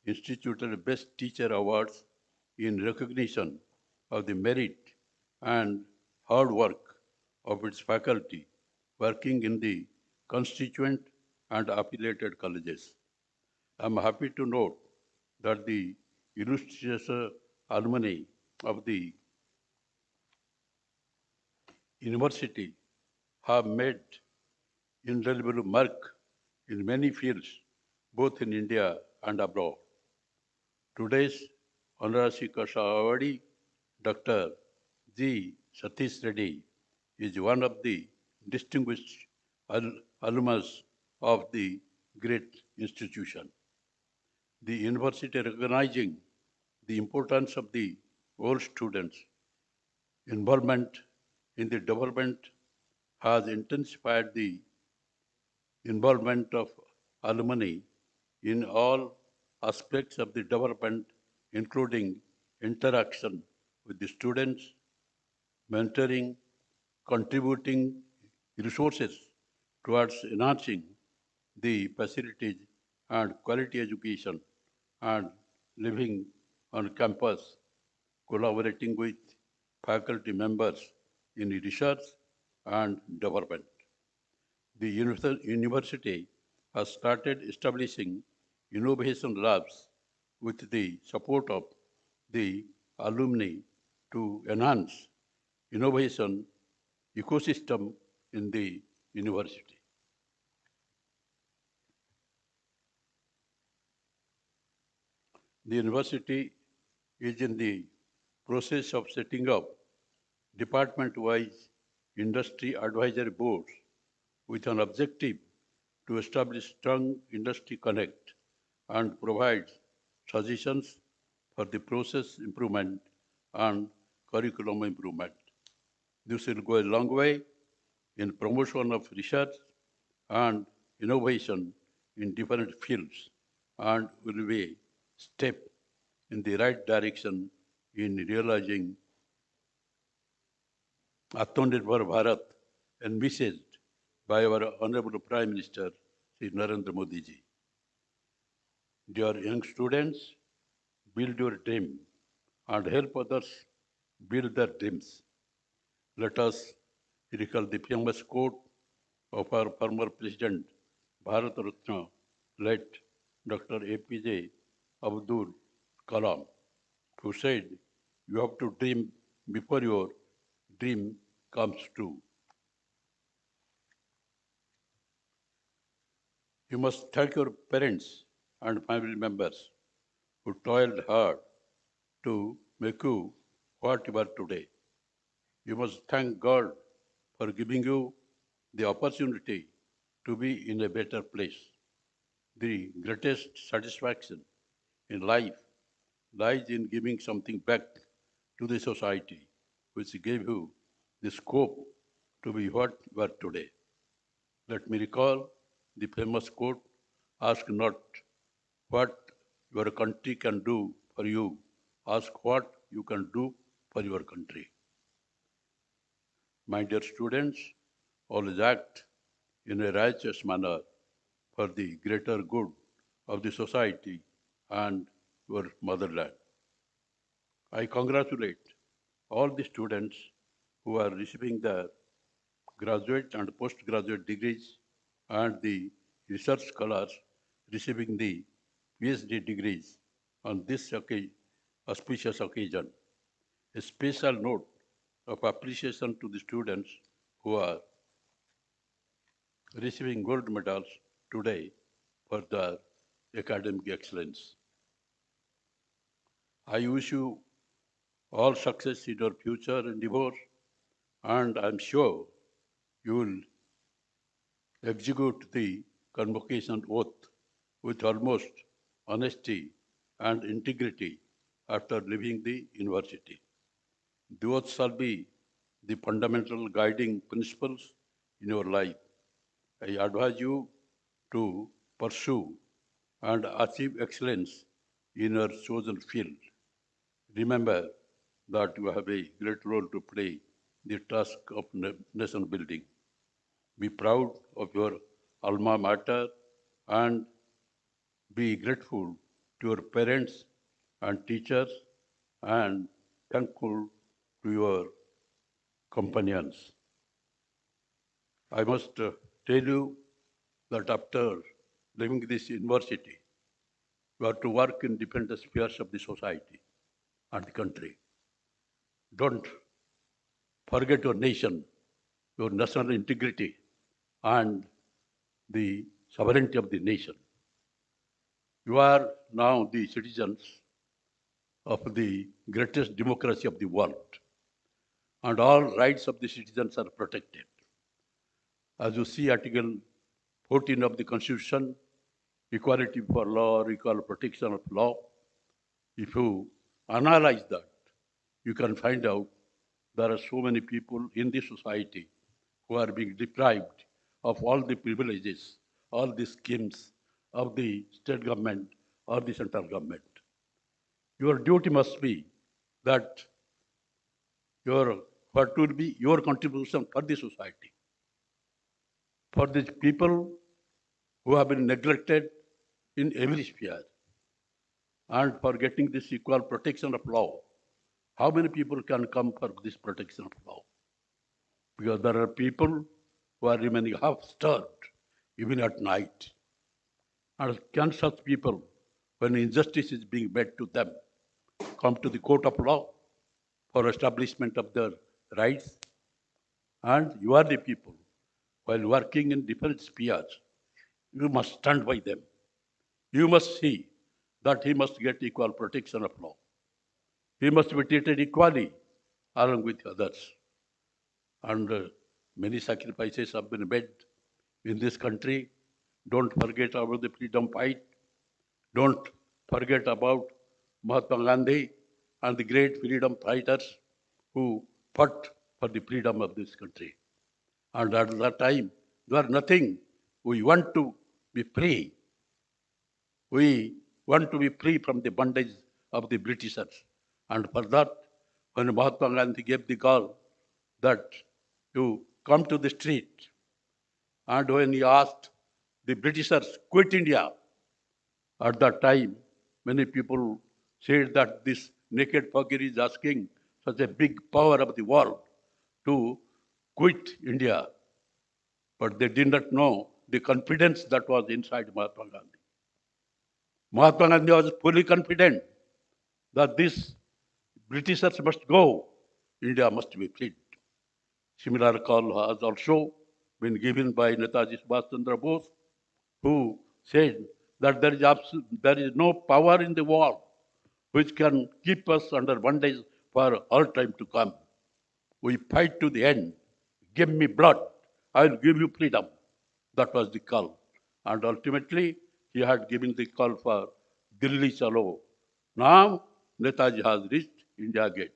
instituted Best Teacher Awards in recognition of the merit and hard work of its faculty working in the constituent and affiliated colleges. I'm happy to note that the illustrious alumni of the university have made indelible mark in many fields, both in India and abroad. Today's Honorary Kasha Awardee, Dr. G. Satish Reddy, is one of the distinguished alumnus of the great institution. The university, recognizing the importance of the all students' involvement in the development, has intensified the involvement of alumni in all aspects of the development, including interaction with the students, mentoring, contributing resources towards enhancing the facilities and quality education, and living on campus, collaborating with faculty members in research and development. The university has started establishing innovation labs with the support of the alumni to enhance innovation ecosystem in the university. The university is in the process of setting up department-wise industry advisory boards with an objective to establish strong industry connect and provide suggestions for the process improvement and curriculum improvement. This will go a long way in promotion of research and innovation in different fields and will be a step in the right direction in realizing Atmanirbhar Bharat envisaged by our Honorable Prime Minister, Sri Narendra Modi ji. Dear young students, build your dream and help others build their dreams. Let us recall the famous quote of our former President, Bharat Ratna, late Dr. APJ Abdul Kalam, who said, "You have to dream before your dream comes true. You must thank your parents and family members who toiled hard to make you what you are today. You must thank God for giving you the opportunity to be in a better place. The greatest satisfaction in life lies in giving something back to the society, which gave you the scope to be what you are today. Let me recall the famous quote, ask not what your country can do for you, ask what you can do for your country. My dear students, always act in a righteous manner for the greater good of the society and your motherland. I congratulate all the students who are receiving their graduate and postgraduate degrees and the research scholars receiving the PhD degrees on this auspicious occasion. A special note of appreciation to the students who are receiving gold medals today for their academic excellence. I wish you all success in your future endeavors, and I'm sure you will execute the convocation oath with almost honesty and integrity after leaving the university. The oath shall be the fundamental guiding principles in your life. I advise you to pursue and achieve excellence in your chosen field. Remember that you have a great role to play in the task of nation building. Be proud of your alma mater and be grateful to your parents and teachers and thankful to your companions. I must tell you that after leaving this university, you have to work in different spheres of the society and the country. Don't forget your nation, your national integrity, and the sovereignty of the nation. You are now the citizens of the greatest democracy of the world, and all rights of the citizens are protected. As you see Article 14 of the Constitution, equality for law or equal protection of law, if you analyze that, you can find out there are so many people in this society who are being deprived of all the privileges, all the schemes of the state government or the central government. Your duty must be that what will be your contribution for the society, for the people who have been neglected in every sphere, and for getting this equal protection of law. How many people can come for this protection of law? Because there are people who are remaining half-starved even at night. And can such people, when injustice is being made to them, come to the court of law for establishment of their rights? And you are the people, while working in different spheres, you must stand by them. You must see that he must get equal protection of law. He must be treated equally along with others. And many sacrifices have been made in this country. Don't forget about the freedom fight. Don't forget about Mahatma Gandhi and the great freedom fighters who fought for the freedom of this country. And at that time, there was nothing. We want to be free. We want to be free from the bondage of the Britishers. And for that, when Mahatma Gandhi gave the call that you come to the street, and when he asked the Britishers quit India, at that time, many people said that this naked fakir is asking such a big power of the world to quit India. But they did not know the confidence that was inside Mahatma Gandhi. Mahatma Gandhi was fully confident that these Britishers must go, India must be freed. Similar call has also been given by Netaji Subhash Chandra Bose, who said that there is no power in the world which can keep us under bondage for all time to come. We fight to the end. Give me blood, I will give you freedom. That was the call. And ultimately, he had given the call for Delhi Chalo. Now, Netaji has reached India Gate.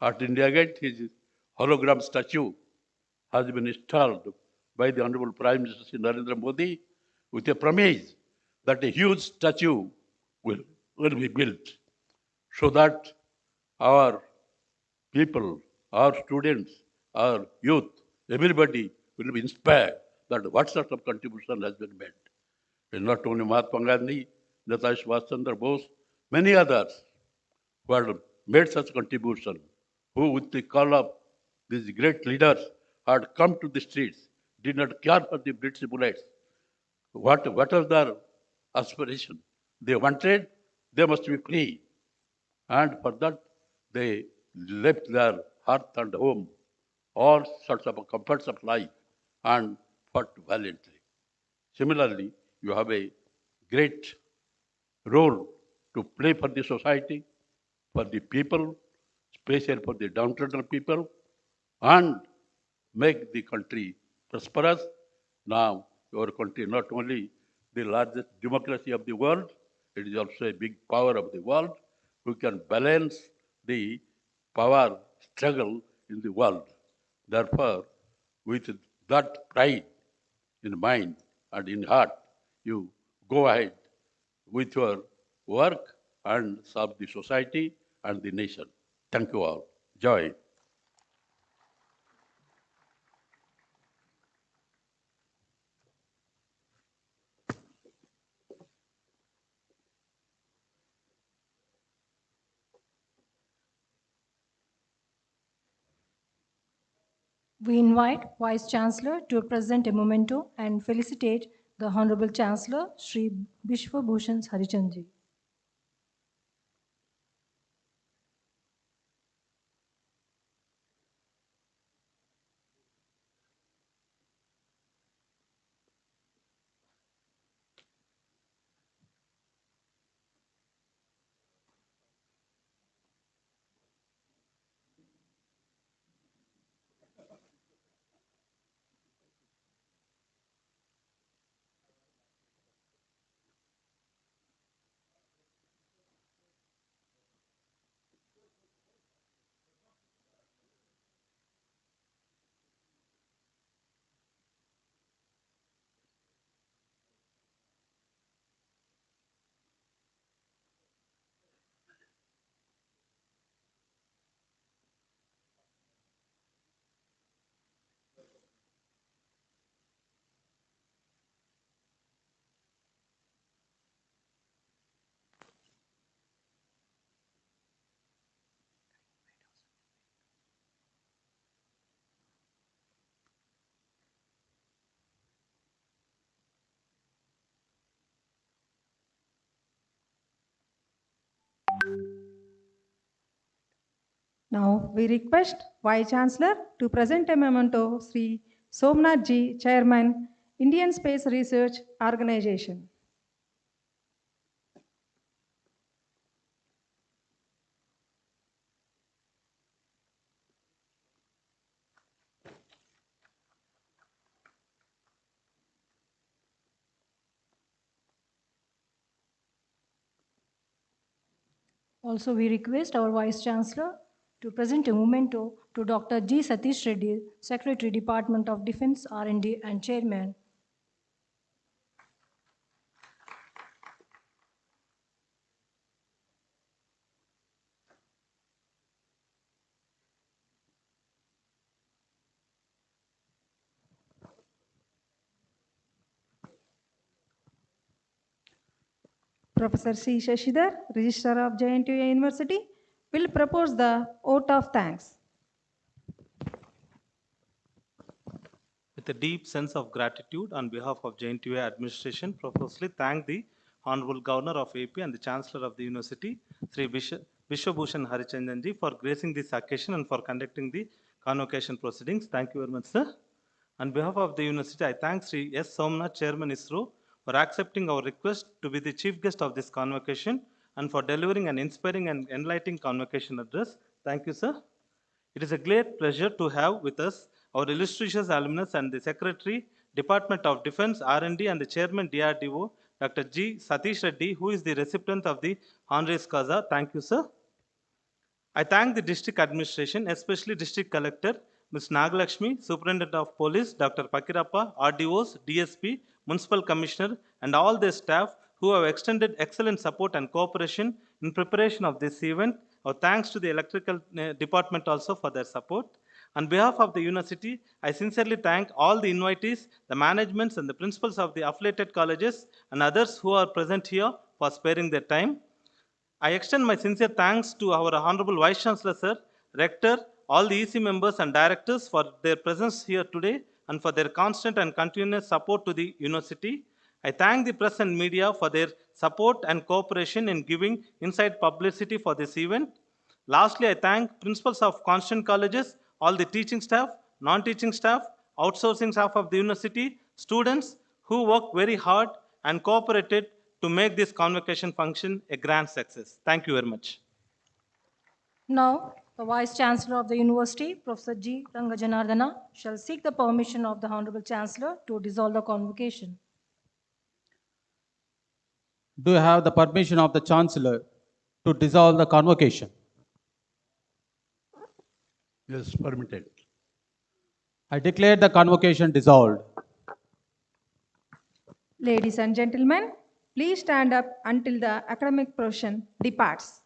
At India Gate, his hologram statue has been installed by the Honorable Prime Minister Shri Narendra Modi with a promise that a huge statue will be built so that our people, our students, our youth, everybody will be inspired that what sort of contribution has been made. And not only Mahatma Gandhi, Netaji Subhash Chandra Bose, many others who had made such contribution, who with the call of these great leaders had come to the streets, did not care for the British bullets. What was their aspiration? They wanted, they must be free. And for that, they left their hearth and home, all sorts of comforts of life, and fought valiantly. Similarly, you have a great role to play for the society, for the people, especially for the downtrodden people, and make the country prosperous. Now, your country not only the largest democracy of the world, it is also a big power of the world who can balance the power struggle in the world. Therefore, with that pride in mind and in heart, you go ahead with your work and serve the society and the nation. Thank you all. Joy. We invite Vice Chancellor to present a memento and felicitate the Honorable Chancellor, Sri Bishwabhushan Harichandji. Now, we request Vice Chancellor to present a memento Sri Somnath Ji, Chairman, Indian Space Research Organization. Also, we request our Vice Chancellor to present a memento to Dr. G. Satish Reddy, Secretary, Department of Defense R&D and Chairman. Professor C. Shashidhar, Registrar of JNTUA University, will propose the vote of thanks. With a deep sense of gratitude on behalf of JNTUA administration, profusely thank the Honorable Governor of AP and the Chancellor of the University, Sri Bishwabhushan Harichandanji, for gracing this occasion and for conducting the convocation proceedings. Thank you very much, sir. On behalf of the university, I thank Sri S. Somnath, Chairman ISRO, for accepting our request to be the chief guest of this convocation and for delivering an inspiring and enlightening convocation address. Thank you, sir. It is a great pleasure to have with us our illustrious alumnus and the Secretary, Department of Defense, R&D, and the Chairman, DRDO, Dr. G. Satish Reddy, who is the recipient of the honoris causa. Thank you, sir. I thank the district administration, especially District Collector, Ms. Nagalakshmi, Superintendent of Police, Dr. Pakirappa, RDOs, DSP, Municipal Commissioner, and all their staff who have extended excellent support and cooperation in preparation of this event. Our thanks to the electrical department also for their support. On behalf of the university, I sincerely thank all the invitees, the managements and the principals of the affiliated colleges and others who are present here for sparing their time. I extend my sincere thanks to our Honorable Vice Chancellor, Sir, Rector, all the EC members and directors for their presence here today and for their constant and continuous support to the university. I thank the press and media for their support and cooperation in giving inside publicity for this event. Lastly, I thank principals of constant colleges, all the teaching staff, non-teaching staff, outsourcing staff of the university, students who worked very hard and cooperated to make this convocation function a grand success. Thank you very much. Now, the Vice Chancellor of the University, Professor G. Rangajanardana, shall seek the permission of the Honorable Chancellor to dissolve the convocation. Do you have the permission of the Chancellor to dissolve the convocation? Yes, permitted. I declare the convocation dissolved. Ladies and gentlemen, please stand up until the academic portion departs.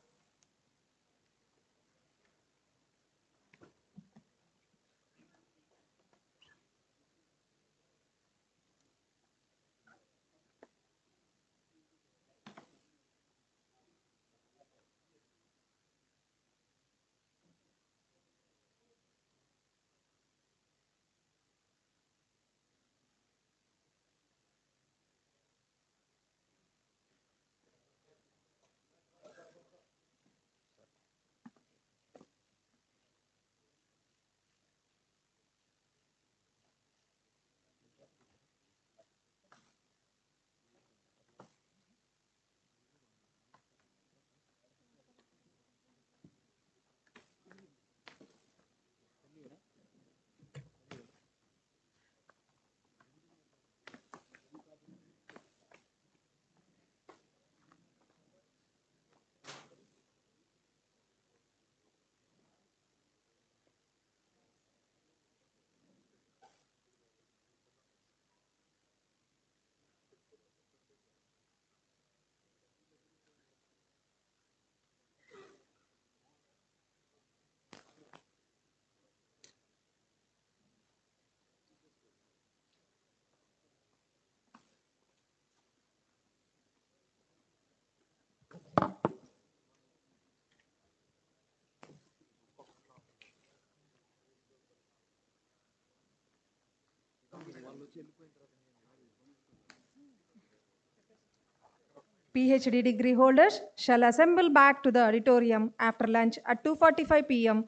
PhD degree holders shall assemble back to the auditorium after lunch at 2:45 p.m.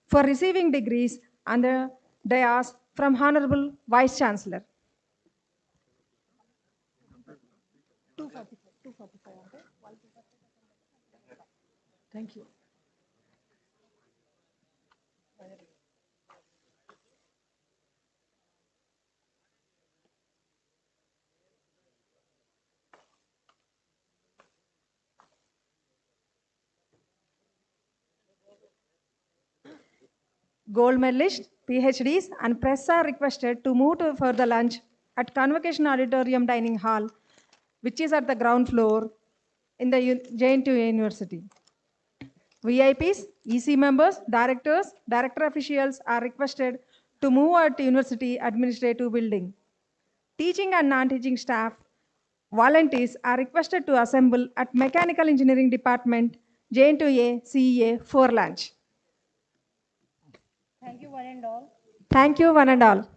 For receiving degrees on the dais from Honorable Vice Chancellor. 2:45. Thank you. Gold medalists, PhDs, and press are requested to move for the lunch at Convocation Auditorium Dining Hall, which is at the ground floor in the JNTUA University. VIPs, EC members, directors, director officials are requested to move at University Administrative Building. Teaching and non-teaching staff, volunteers are requested to assemble at Mechanical Engineering Department, JNTUA CEA for lunch. Thank you, one and all. Thank you, one and all.